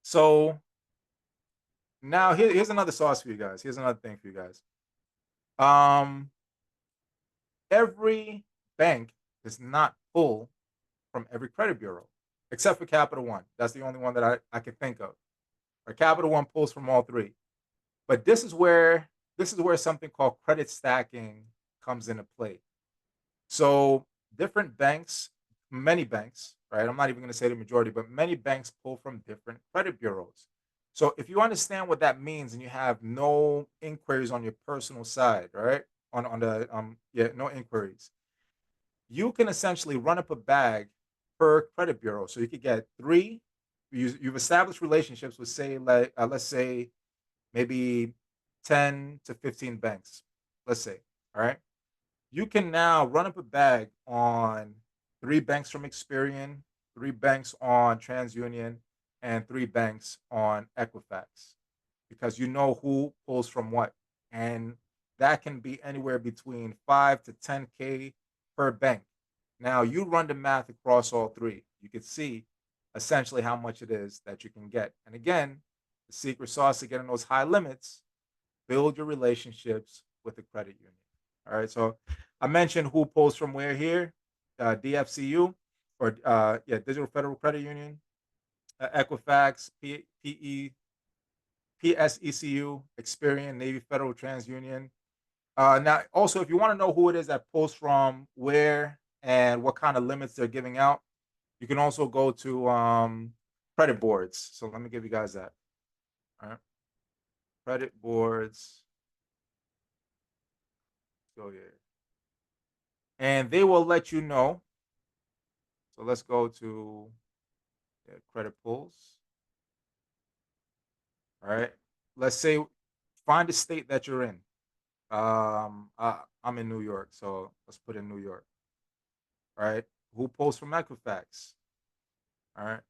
[SPEAKER 1] So now here's another sauce for you guys. Here's another thing for you guys. Every bank does not pull from every credit bureau, except for Capital One. That's the only one that I can think of. Or Capital One pulls from all three. But this is where something called credit stacking comes into play. So different banks, many banks, right? I'm not even going to say the majority, but many banks pull from different credit bureaus. So if you understand what that means and you have no inquiries on your personal side, right? On the no inquiries, you can essentially run up a bag per credit bureau. So you could get three. You've established relationships with, say, like let's say maybe 10 to 15 banks. Let's say, all right. You can now run up a bag on 3 banks from Experian, 3 banks on TransUnion, and 3 banks on Equifax, because you know who pulls from what. And that can be anywhere between 5 to 10K per bank. Now you run the math across all 3. You can see essentially how much it is that you can get. And again, the secret sauce to getting those high limits, build your relationships with the credit union. All right, so I mentioned who pulls from where here, DFCU, or Digital Federal Credit Union, Equifax, PSECU, Experian, Navy Federal, TransUnion. Now, also, if you want to know who it is that pulls from where and what kind of limits they're giving out, you can also go to credit boards. So let me give you guys that. All right, credit boards. Go here. And they will let you know. So let's go to credit pulls. All right. Let's say find the state that you're in. I'm in New York, so let's put in New York. All right. Who pulls from Equifax? All right.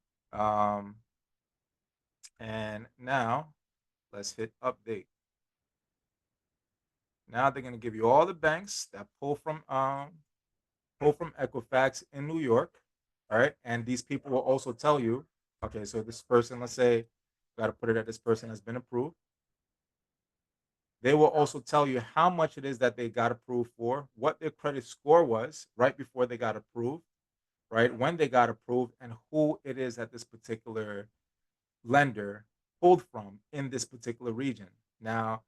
[SPEAKER 1] And now let's hit update. Now they're gonna give you all the banks that pull from Equifax in New York. All right. And these people will also tell you, okay, so this person, let's say, got to put it that this person has been approved. They will also tell you how much it is that they got approved for, what their credit score was right before they got approved, right? When they got approved, and who it is that this particular lender pulled from in this particular region. Now,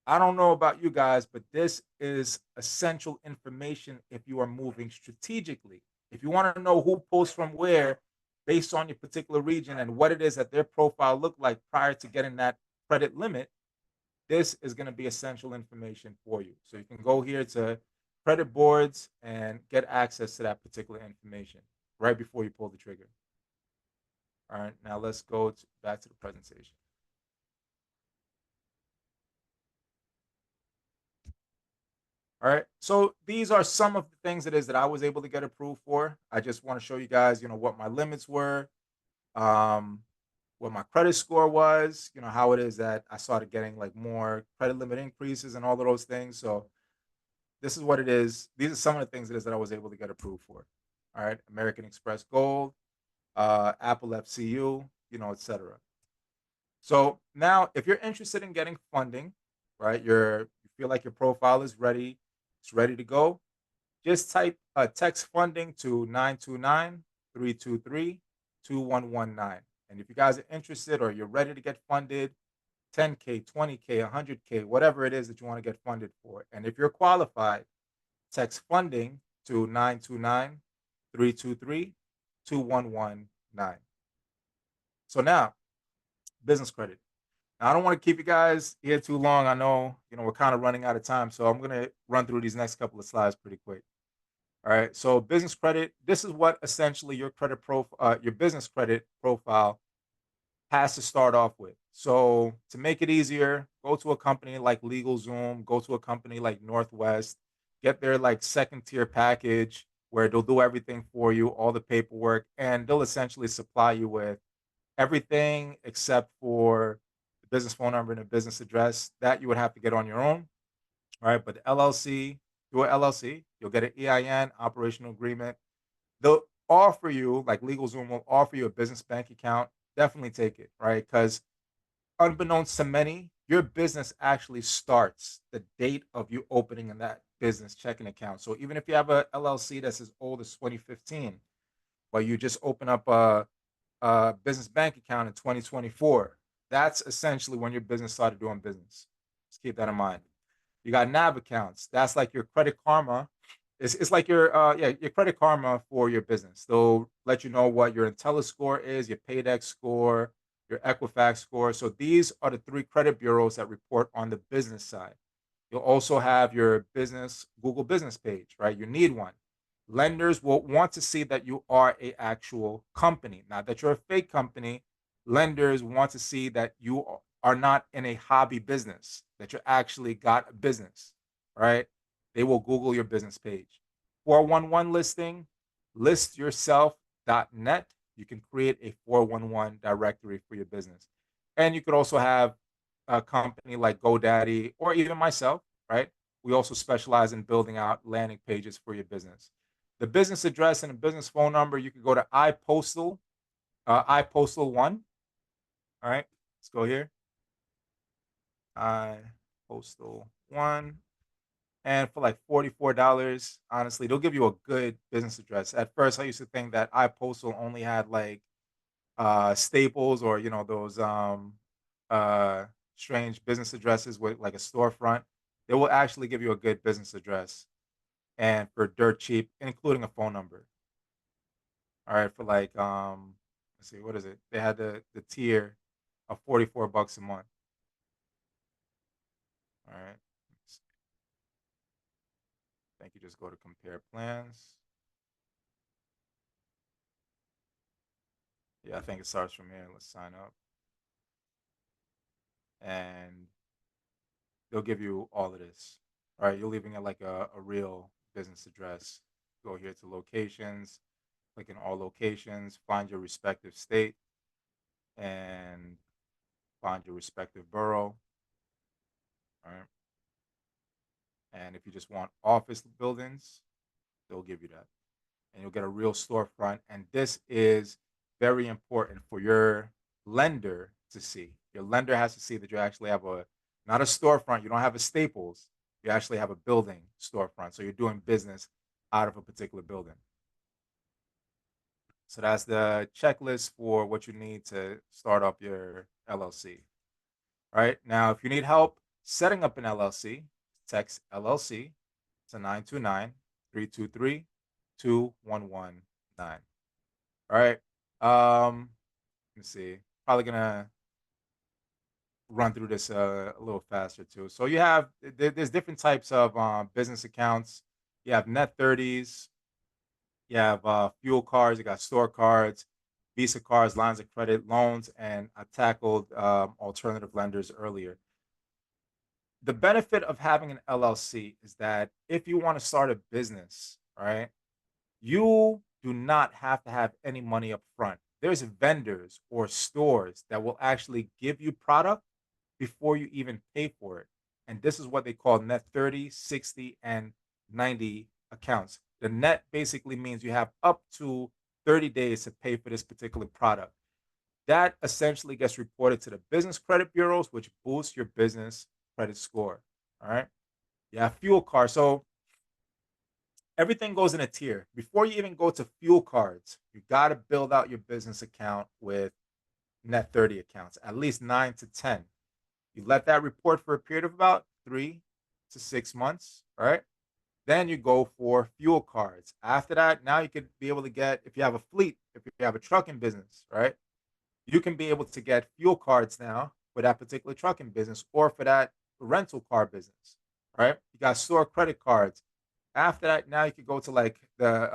[SPEAKER 1] I don't know about you guys, but this is essential information if you are moving strategically. If you want to know who pulls from where based on your particular region and what it is that their profile looked like prior to getting that credit limit, this is going to be essential information for you. So you can go here to credit boards and get access to that particular information right before you pull the trigger. All right, now let's go back to the presentation. All right, so these are some of the things it is that I was able to get approved for. I just want to show you guys, what my limits were, um, what my credit score was, how it is that I started getting like more credit limit increases and all of those things. So this is what it is. These are some of the things it is that I was able to get approved for. All right, American Express Gold, Apple FCU, etc. So now, if you're interested in getting funding, right, you feel like your profile is ready, it's ready to go. Just type text funding to 929-323-2119. And if you guys are interested or you're ready to get funded, 10K, 20K, 100K, whatever it is that you want to get funded for. And if you're qualified, text funding to 929-323-2119. So now, business credit. Now, I don't want to keep you guys here too long. I know, we're kind of running out of time. So I'm going to run through these next couple of slides pretty quick. All right. So business credit, this is what essentially your your business credit profile has to start off with. So to make it easier, go to a company like LegalZoom, go to a company like Northwest, get their like second tier package where they'll do everything for you, all the paperwork, and they'll essentially supply you with everything except for the business phone number and the business address that you would have to get on your own. All right. But the LLC, through an LLC, you'll get an EIN, operational agreement. They'll offer you, like LegalZoom will offer you a business bank account. Definitely take it, right? Because unbeknownst to many, your business actually starts the date of you opening in that business checking account. So even if you have a LLC that's as old as 2015, but you just open up a business bank account in 2024, that's essentially when your business started doing business. Just keep that in mind. You got NAV accounts. That's like your Credit Karma. It's like your your Credit Karma for your business. They'll let you know what your IntelliScore is, your Paydex score, your Equifax score. So these are the three credit bureaus that report on the business side. You'll also have your business Google business page, right? You need one. Lenders will want to see that you are a actual company, not that you're a fake company. Lenders want to see that you are not in a hobby business, that you actually got a business, right? They will Google your business page. 411 listing, listyourself.net. You can create a 411 directory for your business. And you could also have a company like GoDaddy or even myself, right? We also specialize in building out landing pages for your business. The business address and the business phone number, you could go to iPostal, iPostal1. All right, let's go here. iPostal1. And for like $44, honestly, they'll give you a good business address. At first, I used to think that iPostal only had like Staples or those strange business addresses with like a storefront. They will actually give you a good business address and for dirt cheap, including a phone number. All right, for like let's see, what is it? They had the tier of $44 a month. All right. I think you just go to compare plans. Yeah, I think it starts from here. Let's sign up. And they'll give you all of this. All right, you're leaving it like a real business address. Go here to locations, click in all locations, find your respective state, and find your respective borough. All right. And if you just want office buildings, they'll give you that. And you'll get a real storefront. And this is very important for your lender to see. Your lender has to see that you actually have not a storefront. You don't have a Staples. You actually have a building storefront. So you're doing business out of a particular building. So that's the checklist for what you need to start up your LLC. All right. Now, if you need help setting up an LLC, text LLC to 929-323-2119. All right. Let me see. Probably gonna run through this a little faster too. So you have there's different types of business accounts. You have net 30s. You have fuel cards. You got store cards, Visa cards, lines of credit, loans, and I tackled alternative lenders earlier. The benefit of having an LLC is that if you want to start a business, right, you do not have to have any money up front. There's vendors or stores that will actually give you product before you even pay for it. And this is what they call net 30, 60, and 90 accounts. The net basically means you have up to 30 days to pay for this particular product. That essentially gets reported to the business credit bureaus, which boosts your business credit score. All right. You have fuel cards. So everything goes in a tier. Before you even go to fuel cards, you got to build out your business account with net 30 accounts, at least 9 to 10. You let that report for a period of about 3 to 6 months, right? Then you go for fuel cards. After that, now you could be able to get, if you have a fleet, if you have a trucking business, right? You can be able to get fuel cards now for that particular trucking business or for that rental car business, right? You got store credit cards. After that, now you could go to like the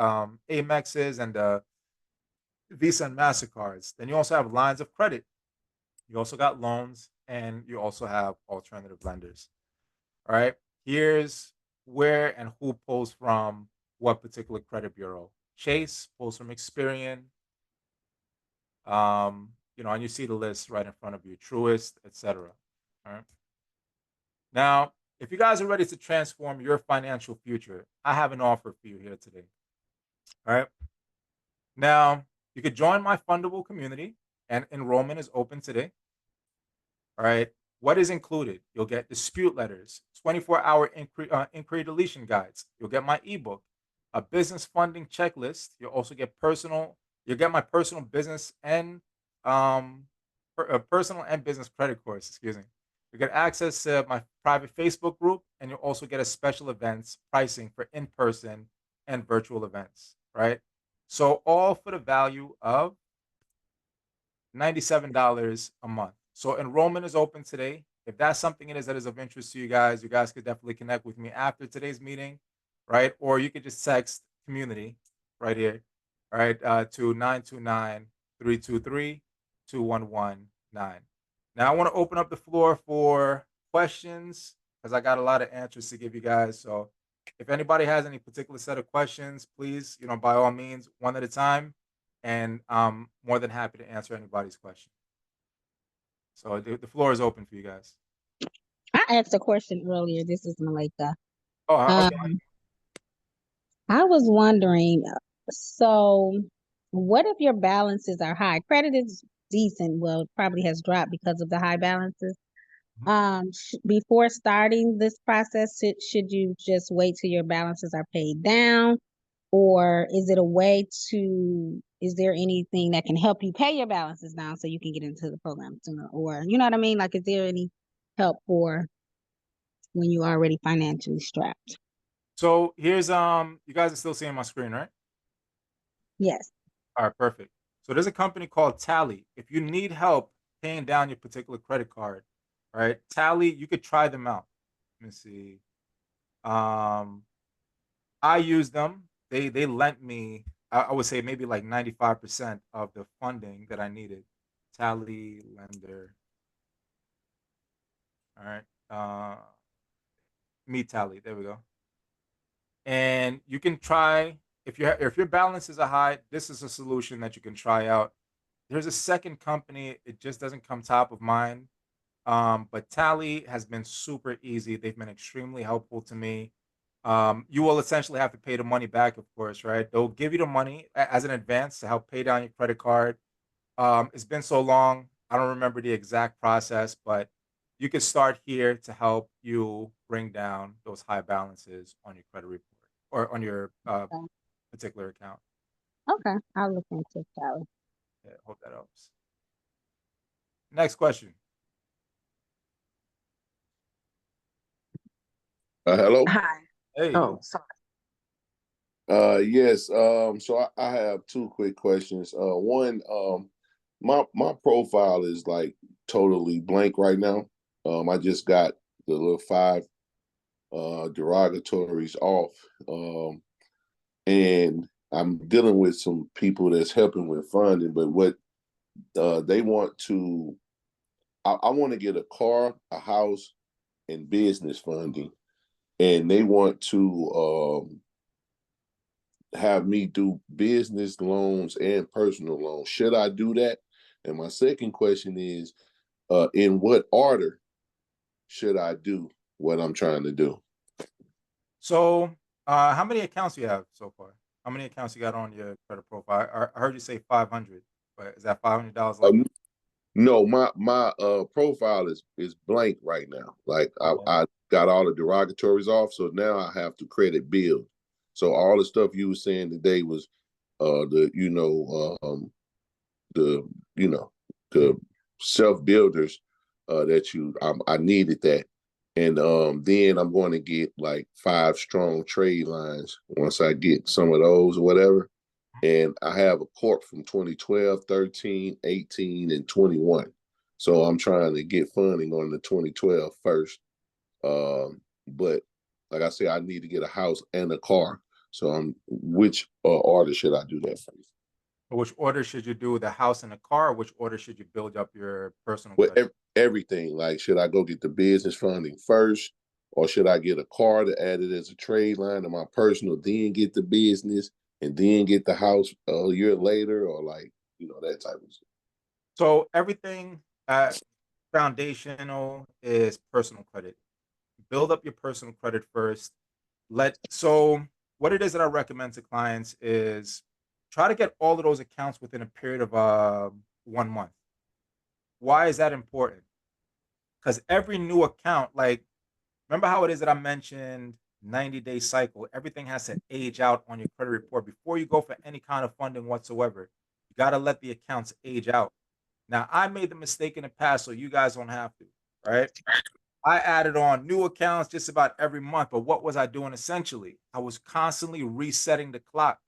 [SPEAKER 1] Amexes and the Visa and MasterCards. Then you also have lines of credit. You also got loans and you also have alternative lenders. All right. Here's where and who pulls from what particular credit bureau. Chase pulls from Experian. And you see the list right in front of you, Truist, etc. All right. Now, if you guys are ready to transform your financial future, I have an offer for you here today. All right. Now, you could join my fundable community, and enrollment is open today. All right. What is included? You'll get dispute letters, 24-hour inquiry deletion guides. You'll get my ebook, a business funding checklist. You'll get my personal business and personal and business credit course. Excuse me. You get access to my private Facebook group, and you'll also get a special events pricing for in-person and virtual events. Right. So all for the value of $97 a month. So enrollment is open today. If that's something it is that is of interest to you guys could definitely connect with me after today's meeting, right? Or you could just text community right here, all right, to 929-323-2119. Now I want to open up the floor for questions because I got a lot of answers to give you guys. So if anybody has any particular set of questions, please, by all means, one at a time. And I'm more than happy to answer anybody's question. So the floor is open for you guys.
[SPEAKER 3] I asked a question earlier. This is Malika.
[SPEAKER 1] Oh, okay.
[SPEAKER 3] I was wondering, so what if your balances are high? Credit is decent. Well, it probably has dropped because of the high balances. Before starting this process, should you just wait till your balances are paid down? Or is there anything that can help you pay your balances down so you can get into the program sooner? Or, you know what I mean? Like, is there any help for when you're already financially strapped?
[SPEAKER 1] So here's you guys are still seeing my screen, right?
[SPEAKER 3] Yes.
[SPEAKER 1] All right, perfect. So there's a company called Tally. If you need help paying down your particular credit card, all right, Tally, you could try them out. Let me see. I use them. They lent me, I would say maybe like 95% of the funding that I needed. Tally lender. All right. Me Tally. There we go. And you can try if your balances are high. This is a solution that you can try out. There's a second company. It just doesn't come top of mind. But Tally has been super easy. They've been extremely helpful to me. You will essentially have to pay the money back, of course, right? They'll give you the money as an advance to help pay down your credit card. It's been so long, I don't remember the exact process, but you can start here to help you bring down those high balances on your credit report or on your
[SPEAKER 3] Okay.
[SPEAKER 1] particular account.
[SPEAKER 3] Okay, I'll look into that.
[SPEAKER 1] Yeah, hope that helps. Next question.
[SPEAKER 4] Hello.
[SPEAKER 2] Hi.
[SPEAKER 1] Hey.
[SPEAKER 2] Oh, sorry.
[SPEAKER 4] Yes. So I have two quick questions. One, my profile is like totally blank right now. I just got the little five derogatories off. And I'm dealing with some people that's helping with funding, but what they want to, I want to get a car, a house, and business funding, and they want to have me do business loans and personal loans. Should I do that? And my second question is, in what order should I do what I'm trying to do?
[SPEAKER 1] So, how many accounts you have so far? How many accounts you got on your credit profile? I heard you say 500, but is that $500 like?
[SPEAKER 4] No, my profile is blank right now. Like
[SPEAKER 1] Okay.
[SPEAKER 4] I got all the derogatories off, so now I have to credit build. So all the stuff you were saying today was the the you know the self builders that I needed that, and then I'm going to get like 5 strong trade lines once I get some of those or whatever. And I have a corp from 2012, 13, 18, and 21. So I'm trying to get funding on the 2012 first. But like I said, I need to get a house and a car. So which order should I do that first?
[SPEAKER 1] Which order should you do the house and the car? Or which order should you build up your personal
[SPEAKER 4] Well,
[SPEAKER 1] credit?
[SPEAKER 4] everything. Like, should I go get the business funding first, or should I get a car to add it as a trade line to my personal, then get the business, and then get the house a year later, or like that type of stuff?
[SPEAKER 1] So everything foundational is personal credit. Build up your personal credit first. So what it is that I recommend to clients is try to get all of those accounts within a period of 1 month. Why is that important? Because every new account, like remember how it is that I mentioned 90-day cycle, everything has to age out on your credit report before you go for any kind of funding whatsoever. You got to let the accounts age out. Now, I made the mistake in the past, so you guys don't have to, right? I added on new accounts just about every month, but what was I doing essentially? I was constantly resetting the clock,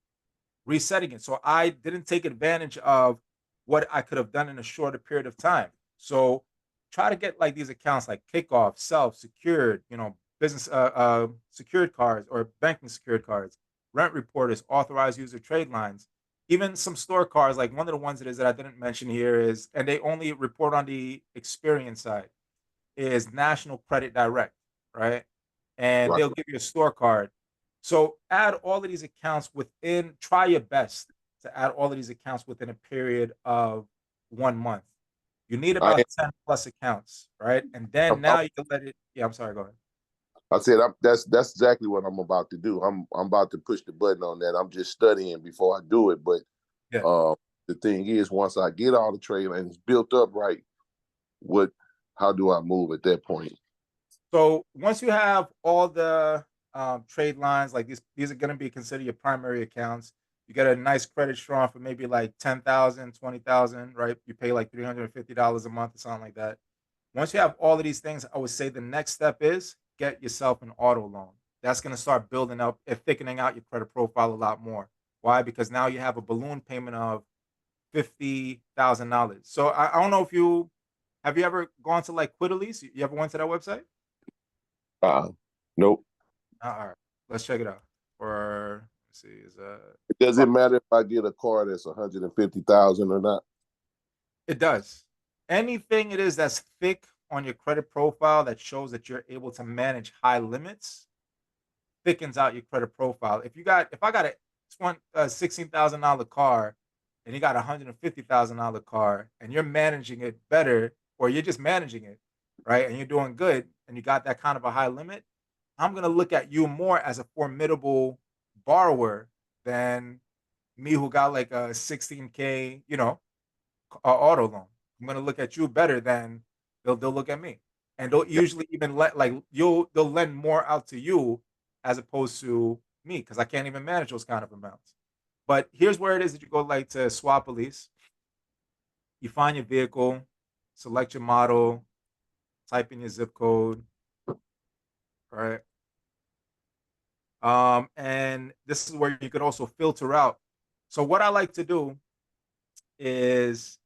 [SPEAKER 1] resetting it. So I didn't take advantage of what I could have done in a shorter period of time. So try to get like these accounts like kickoff, self, secured, business secured cards or banking secured cards, rent reporters, authorized user trade lines, even some store cards. Like one of the ones that I didn't mention here is, and they only report on the experience side, is National Credit Direct, right? And
[SPEAKER 4] Right.
[SPEAKER 1] they'll give you a store card. So add all of these accounts try your best to add all of these accounts within a period of 1 month. You need
[SPEAKER 4] I
[SPEAKER 1] about 10 plus accounts, right? And then now you can let it, yeah, I'm sorry, go ahead.
[SPEAKER 4] I said that's exactly what I'm about to do. I'm about to push the button on that. I'm just studying before I do it. But
[SPEAKER 1] Yeah.
[SPEAKER 4] the thing is, once I get all the trade lines built up right, how do I move at that point?
[SPEAKER 1] So once you have all the trade lines, like these are going to be considered your primary accounts. You get a nice credit strong for maybe like 10,000, 20,000, right? You pay like $350 a month or something like that. Once you have all of these things, I would say the next step is get yourself an auto loan. That's going to start building up and thickening out your credit profile a lot more. Why? Because now you have a balloon payment of $50,000. So I don't know if have you ever gone to like Quiddleys? You ever went to that website?
[SPEAKER 4] Nope.
[SPEAKER 1] All right, let's check it out. Let's see,
[SPEAKER 4] Does it matter if I get a car that's 150,000 or not?
[SPEAKER 1] it does. Anything it is that's thick on your credit profile that shows that you're able to manage high limits thickens out your credit profile. If I got a $16,000 car and you got $150,000 car and you're managing it better, or you're just managing it, right? And you're doing good and you got that kind of a high limit, I'm going to look at you more as a formidable borrower than me who got like a 16K, auto loan. I'm going to look at you better than they'll look at me. and they'll usually even they'll lend more out to you as opposed to me because I can't even manage those kind of amounts. But here's where it is that you go like to swap a lease. You find your vehicle, select your model, type in your zip code, right? And this is where you could also filter out. So what I like to do is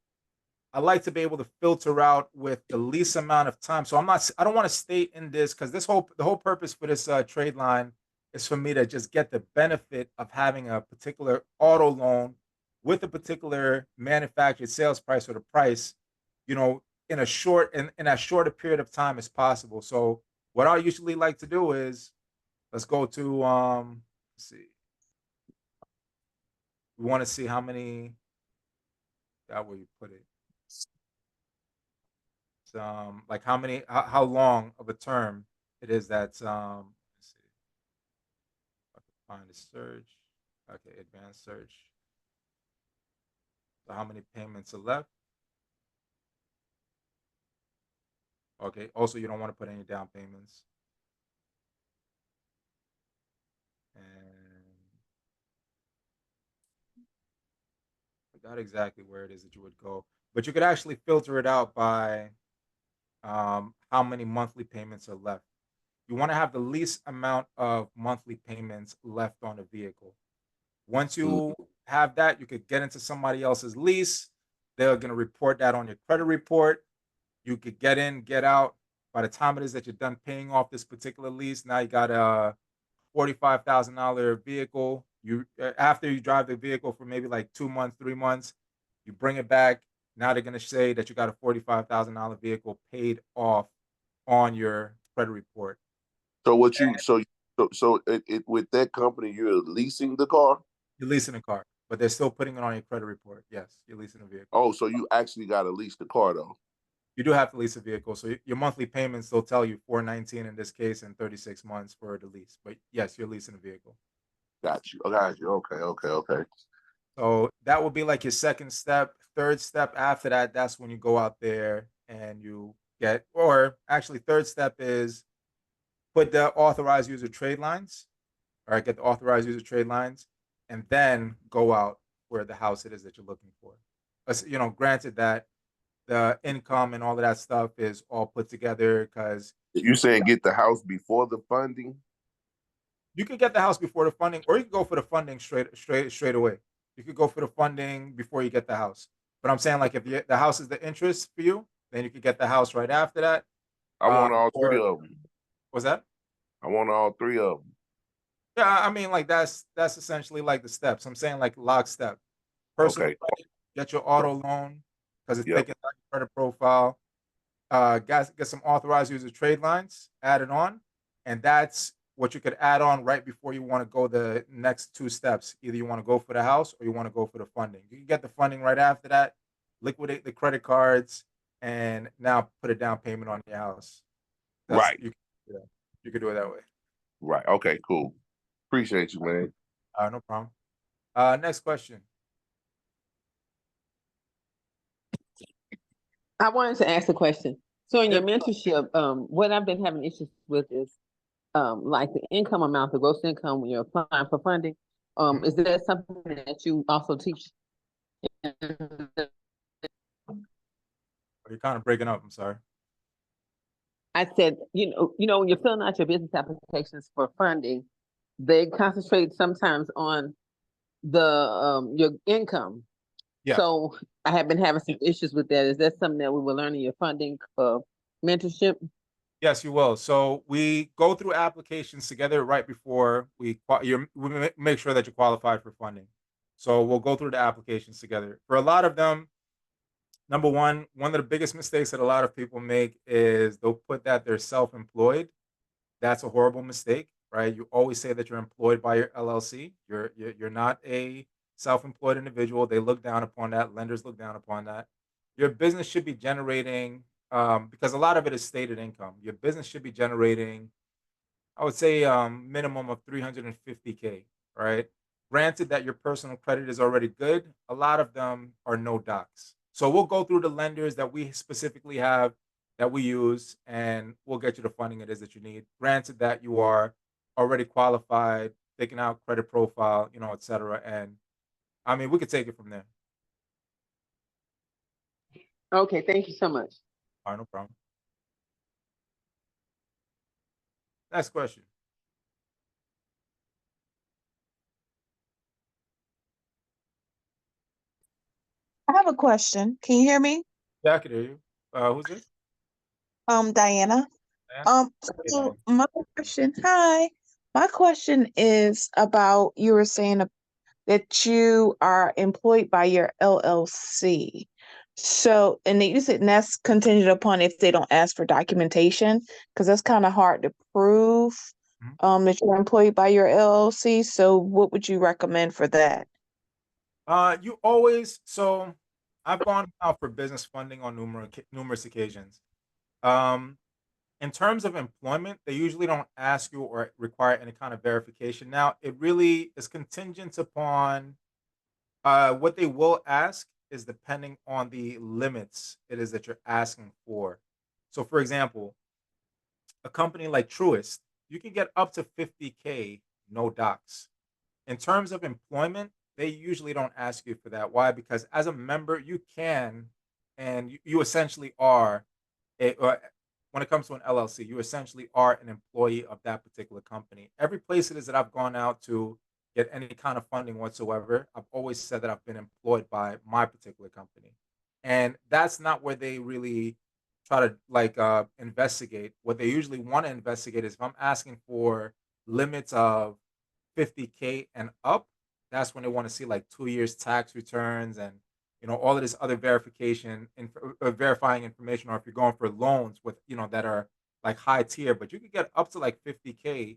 [SPEAKER 1] I like to be able to filter out with the least amount of time. So I don't want to stay in this because the whole purpose for this trade line is for me to just get the benefit of having a particular auto loan with a particular manufactured sales price or the price, in as short a period of time as possible. So what I usually like to do is let's go to let's see. We want to see how many that where you put it. Like how long of a term it is that's let's see. I can find a search. Okay, advanced search. So how many payments are left? Okay, also you don't want to put any down payments. And I forgot exactly where it is that you would go. But you could actually filter it out by how many monthly payments are left. You want to have the least amount of monthly payments left on the vehicle. Once you have that, you could get into somebody else's lease. They're going to report that on your credit report. You could get in, get out. By the time it is that you're done paying off this particular lease, now you got a $45,000 vehicle. After you drive the vehicle for maybe like 2 months, 3 months, you bring it back. Now they're going to say that you got a $45,000 vehicle paid off on your credit report.
[SPEAKER 4] So with that company, you're leasing the car?
[SPEAKER 1] You're leasing a car, but they're still putting it on your credit report. Yes, you're leasing a vehicle.
[SPEAKER 4] Oh, so you actually got to lease the car though?
[SPEAKER 1] You do have to lease a vehicle, so your monthly payments they'll tell you $419 in this case and 36 months for the lease. But yes, you're leasing a vehicle.
[SPEAKER 4] Got you. Okay.
[SPEAKER 1] So that will be like your second step. Third step after that, that's when you go out there and you get, or actually, third step is put the authorized user trade lines. All right, get the authorized user trade lines, and then go out where the house it is that you're looking for. Granted that the income and all of that stuff is all put together because
[SPEAKER 4] you saying get the house before the funding?
[SPEAKER 1] You could get the house before the funding, or you could go for the funding straight away. You could go for the funding before you get the house. But I'm saying like if the house is the interest for you, then you could get the house right after that.
[SPEAKER 4] I want all three of them.
[SPEAKER 1] What's that?
[SPEAKER 4] I want all three of them.
[SPEAKER 1] Yeah, I mean like that's essentially like the steps. I'm saying like lockstep. Personal credit, get your auto loan because it's taking out your credit profile. Guys, get some authorized user trade lines added on, and that's what you could add on right before you want to go the next two steps. Either you want to go for the house or you want to go for the funding. You can get the funding right after that, liquidate the credit cards, and now put a down payment on your house.
[SPEAKER 4] Right.
[SPEAKER 1] You could do it that way.
[SPEAKER 4] Right. Okay, cool. Appreciate you, man.
[SPEAKER 1] No problem. Next question.
[SPEAKER 2] I wanted to ask a question. So in your mentorship, what I've been having issues with is like the income amount, the gross income when you're applying for funding. Is that something that you also teach?
[SPEAKER 1] You're kind of breaking up. I'm sorry.
[SPEAKER 2] I said, when you're filling out your business applications for funding, they concentrate sometimes on the your income.
[SPEAKER 1] Yeah.
[SPEAKER 2] So I have been having some issues with that. Is that something that we will learn in your funding mentorship?
[SPEAKER 1] Yes, you will. So we go through applications together right before we make sure that you're qualified for funding. So we'll go through the applications together. For a lot of them, number one of the biggest mistakes that a lot of people make is they'll put that they're self-employed. That's a horrible mistake, right? You always say that you're employed by your LLC. You're not a self-employed individual. They look down upon that. Lenders look down upon that. Your business should be generating, because a lot of it is stated income. Your business should be generating, I would say, minimum of 350K, right? Granted that your personal credit is already good, a lot of them are no docs. So we'll go through the lenders that we specifically have that we use, and we'll get you the funding it is that you need. Granted that you are already qualified, taking out credit profile, et cetera. And I mean, we could take it from there.
[SPEAKER 2] Okay, thank you so much.
[SPEAKER 1] All right, no problem. Next question.
[SPEAKER 5] I have a question. Can you hear me?
[SPEAKER 1] Yeah, I can hear you. Who's this?
[SPEAKER 5] Diana.
[SPEAKER 1] Diana? Hey,
[SPEAKER 5] So
[SPEAKER 1] Diana.
[SPEAKER 5] my question is about you were saying that you are employed by your LLC. So, and you said that's contingent upon if they don't ask for documentation, because that's kind of hard to prove,
[SPEAKER 1] Mhm.
[SPEAKER 5] that you're employed by your LLC. So what would you recommend for that?
[SPEAKER 1] You always so I've gone out for business funding on numerous occasions. Um, in terms of employment, they usually don't ask you or require any kind of verification. Now, it really is contingent upon what they will ask is depending on the limits it is that you're asking for. So, for example, a company like Truist, you can get up to 50K no docs. In terms of employment, they usually don't ask you for that. Why? Because as a member, you can, and you essentially are, when it comes to an LLC, you essentially are an employee of that particular company. Every place it is that I've gone out to get any kind of funding whatsoever, I've always said that I've been employed by my particular company. And that's not where they really try to investigate. What they usually want to investigate is if I'm asking for limits of 50K and up, that's when they want to see like 2 years tax returns and all of this other verifying information. Or if you're going for loans with that are like high tier, but you could get up to like 50K,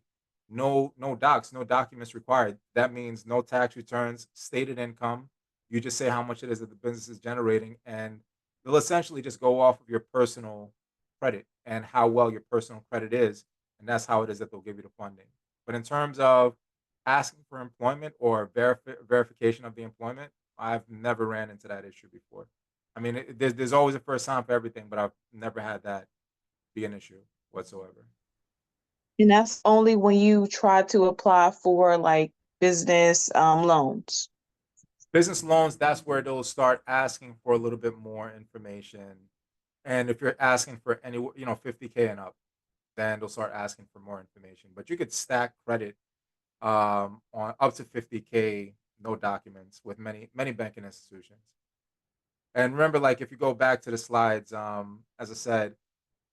[SPEAKER 1] no docs, no documents required. That means no tax returns, stated income. You just say how much it is that the business is generating, and they'll essentially just go off of your personal credit and how well your personal credit is, and that's how it is that they'll give you the funding. But in terms of asking for employment or verification of the employment, I've never ran into that issue before. I mean, there's always a first time for everything, but I've never had that be an issue whatsoever.
[SPEAKER 5] And that's only when you try to apply for like business loans.
[SPEAKER 1] Business loans, that's where they'll start asking for a little bit more information. And if you're asking for 50K and up, then they'll start asking for more information. But you could stack credit on up to 50K, no documents with many banking institutions. And remember, like if you go back to the slides, as I said,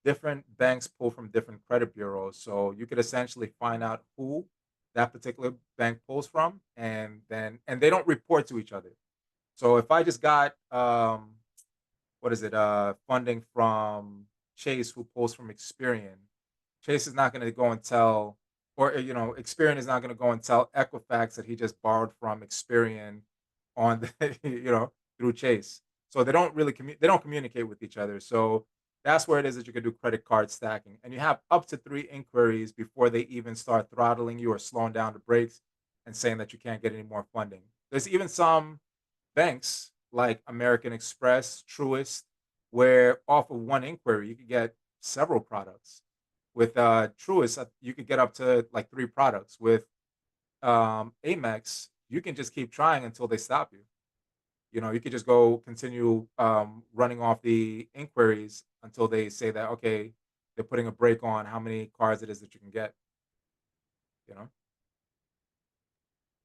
[SPEAKER 1] different banks pull from different credit bureaus, so you could essentially find out who that particular bank pulls from, and they don't report to each other. So if I just got what is it funding from Chase, who pulls from Experian, Chase is not going to go and tell, or Experian is not going to go and tell Equifax that he just borrowed from Experian on the, through Chase. So they don't really they don't communicate with each other. So that's where it is that you can do credit card stacking, and you have up to 3 inquiries before they even start throttling you or slowing down the brakes and saying that you can't get any more funding. There's even some banks like American Express, Truist, where off of one inquiry you could get several products. With Truist, you could get up to like 3 products. With Amex, you can just keep trying until they stop you. You could just go continue running off the inquiries until they say that okay, they're putting a break on how many cards it is that you can get. You know.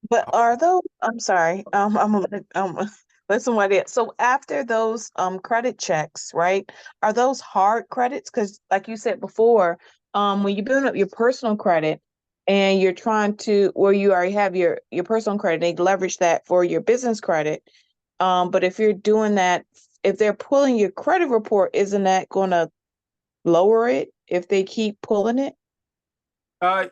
[SPEAKER 5] But are those, I'm sorry, I'm gonna let somebody else. So after those credit checks, right? Are those hard credits? Because like you said before, when you're building up your personal credit and you're trying to, or you already have your personal credit, they leverage that for your business credit. But if you're doing that, if they're pulling your credit report, isn't that gonna lower it if they keep pulling it?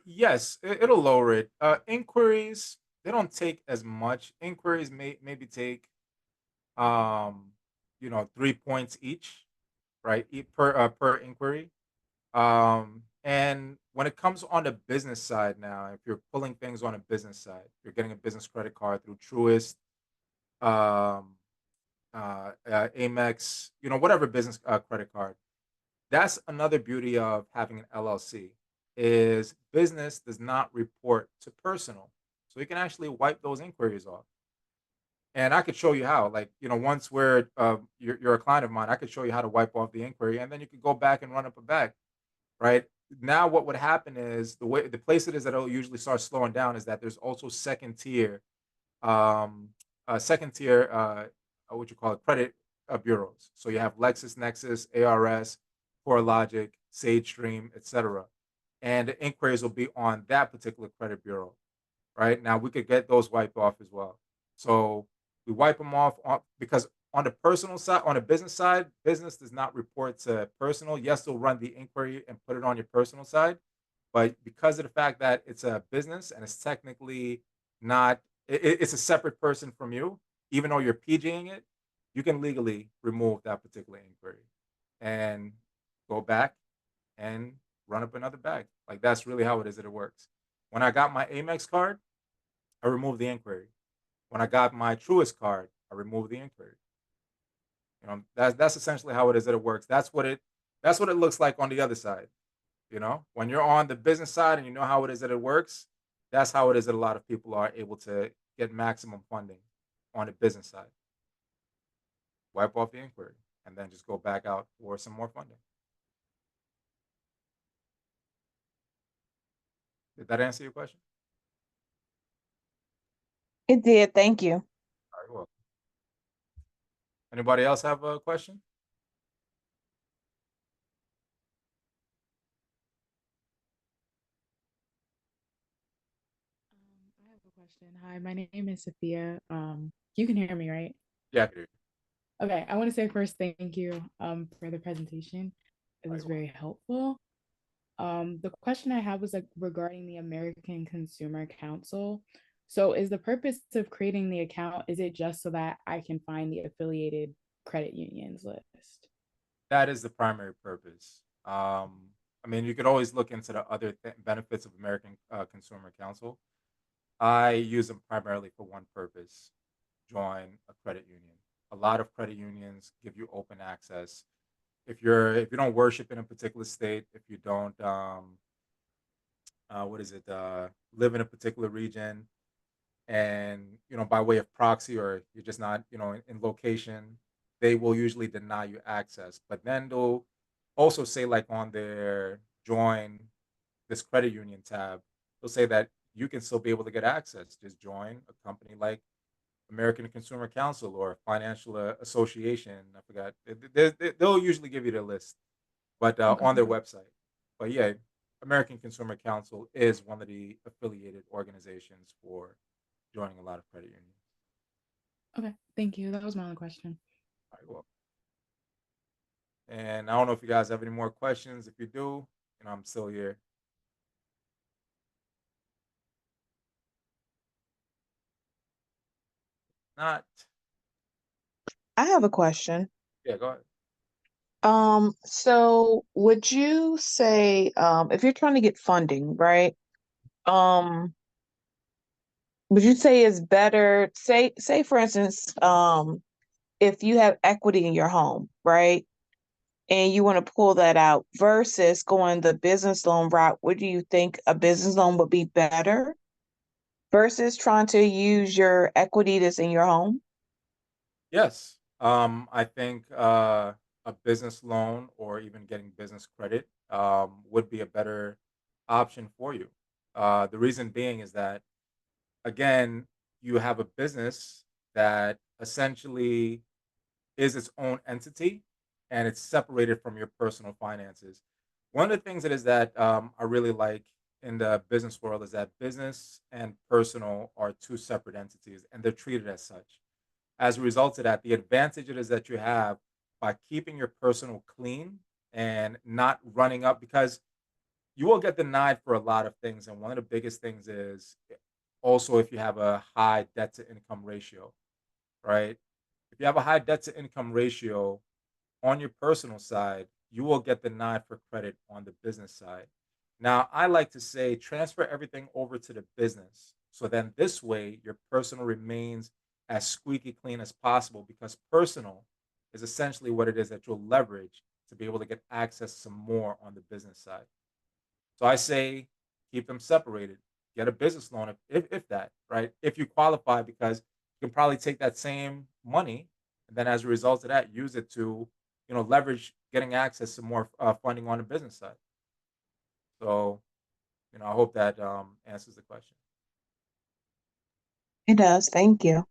[SPEAKER 1] Yes, it'll lower it. Inquiries, they don't take as much. Inquiries maybe take 3 points each, right? Per inquiry. And when it comes on the business side now, if you're pulling things on a business side, you're getting a business credit card through Truist, um, Amex, whatever business credit card. That's another beauty of having an LLC is business does not report to personal. So you can actually wipe those inquiries off. And I could show you how, like, once you're a client of mine, I could show you how to wipe off the inquiry, and then you could go back and run up a bag, right? Now, what would happen is the place it is that it'll usually start slowing down is that there's also um, second tier, what you call it, credit bureaus. So you have LexisNexis, ARS, CoreLogic, SageStream, etc. And the inquiries will be on that particular credit bureau, right? Now we could get those wiped off as well. So we wipe them off because on the personal side, on the business side, business does not report to personal. Yes, they'll run the inquiry and put it on your personal side, but because of the fact that it's a business and it's technically not, it's a separate person from you, even though you're PGing it, you can legally remove that particular inquiry and go back and run up another bag. Like that's really how it is that it works. When I got my Amex card, I removed the inquiry. When I got my Truist card, I removed the inquiry. That's essentially how it is that it works. That's what it looks like on the other side. When you're on the business side and you know how it is that it works, that's how it is that a lot of people are able to get maximum funding on the business side. Wipe off the inquiry and then just go back out for some more funding. Did that answer your question?
[SPEAKER 5] It did. Thank you.
[SPEAKER 1] All right, well. Anybody else have a question?
[SPEAKER 6] I have a question. Hi, my name is Sophia. You can hear me, right?
[SPEAKER 1] Yeah, I can hear you.
[SPEAKER 6] Okay, I want to say first thank you for the presentation. It
[SPEAKER 1] All right,
[SPEAKER 6] was
[SPEAKER 1] well.
[SPEAKER 6] very helpful. The question I have was like regarding the American Consumer Council. So is the purpose of creating the account, is it just so that I can find the affiliated credit unions list?
[SPEAKER 1] That is the primary purpose. I mean, you could always look into the other benefits of American Consumer Council. I use them primarily for one purpose: join a credit union. A lot of credit unions give you open access. If you don't worship in a particular state, if you don't what is it live in a particular region, and by way of proxy, or you're just not in location, they will usually deny you access. But then they'll also say, like, on their join this credit union tab, they'll say that you can still be able to get access. Just join a company like American Consumer Council or financial association. I forgot. They'll usually give you the list, but
[SPEAKER 6] Okay.
[SPEAKER 1] on their website. But yeah, American Consumer Council is one of the affiliated organizations for joining a lot of credit unions.
[SPEAKER 6] Okay, thank you. That was my only question.
[SPEAKER 1] All right, well. And I don't know if you guys have any more questions. If you do, I'm still here. Not.
[SPEAKER 5] I have a question.
[SPEAKER 1] Yeah, go ahead.
[SPEAKER 5] So would you say, if you're trying to get funding, right? Would you say it's better, say for instance, if you have equity in your home, right? And you want to pull that out versus going the business loan route, what do you think a business loan would be better versus trying to use your equity that's in your home?
[SPEAKER 1] Yes. I think a business loan or even getting business credit would be a better option for you. The reason being is that, again, you have a business that essentially is its own entity and it's separated from your personal finances. One of the things that is that I really like in the business world is that business and personal are two separate entities and they're treated as such. As a result of that, the advantage it is that you have by keeping your personal clean and not running up, because you will get denied for a lot of things. And one of the biggest things is also if you have a high debt to income ratio, right? If you have a high debt to income ratio on your personal side, you will get denied for credit on the business side. Now, I like to say transfer everything over to the business. So then this way, your personal remains as squeaky clean as possible, because personal is essentially what it is that you'll leverage to be able to get access to some more on the business side. So I say keep them separated. Get a business loan if that, right? If you qualify, because you can probably take that same money and then as a result of that, use it to, leverage getting access to more funding on the business side. So, I hope that answers the question.
[SPEAKER 5] It does. Thank you.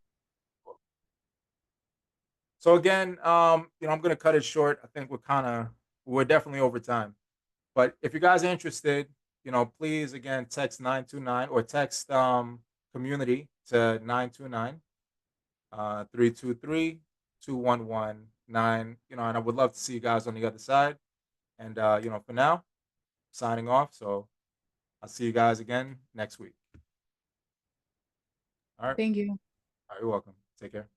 [SPEAKER 1] So again, I'm gonna cut it short. I think we're definitely over time. But if you guys are interested, please again text 929 or text community to 929 323 2119. And I would love to see you guys on the other side. And for now, signing off. So I'll see you guys again next week. All right.
[SPEAKER 6] Thank you.
[SPEAKER 1] All right, you're welcome. Take care.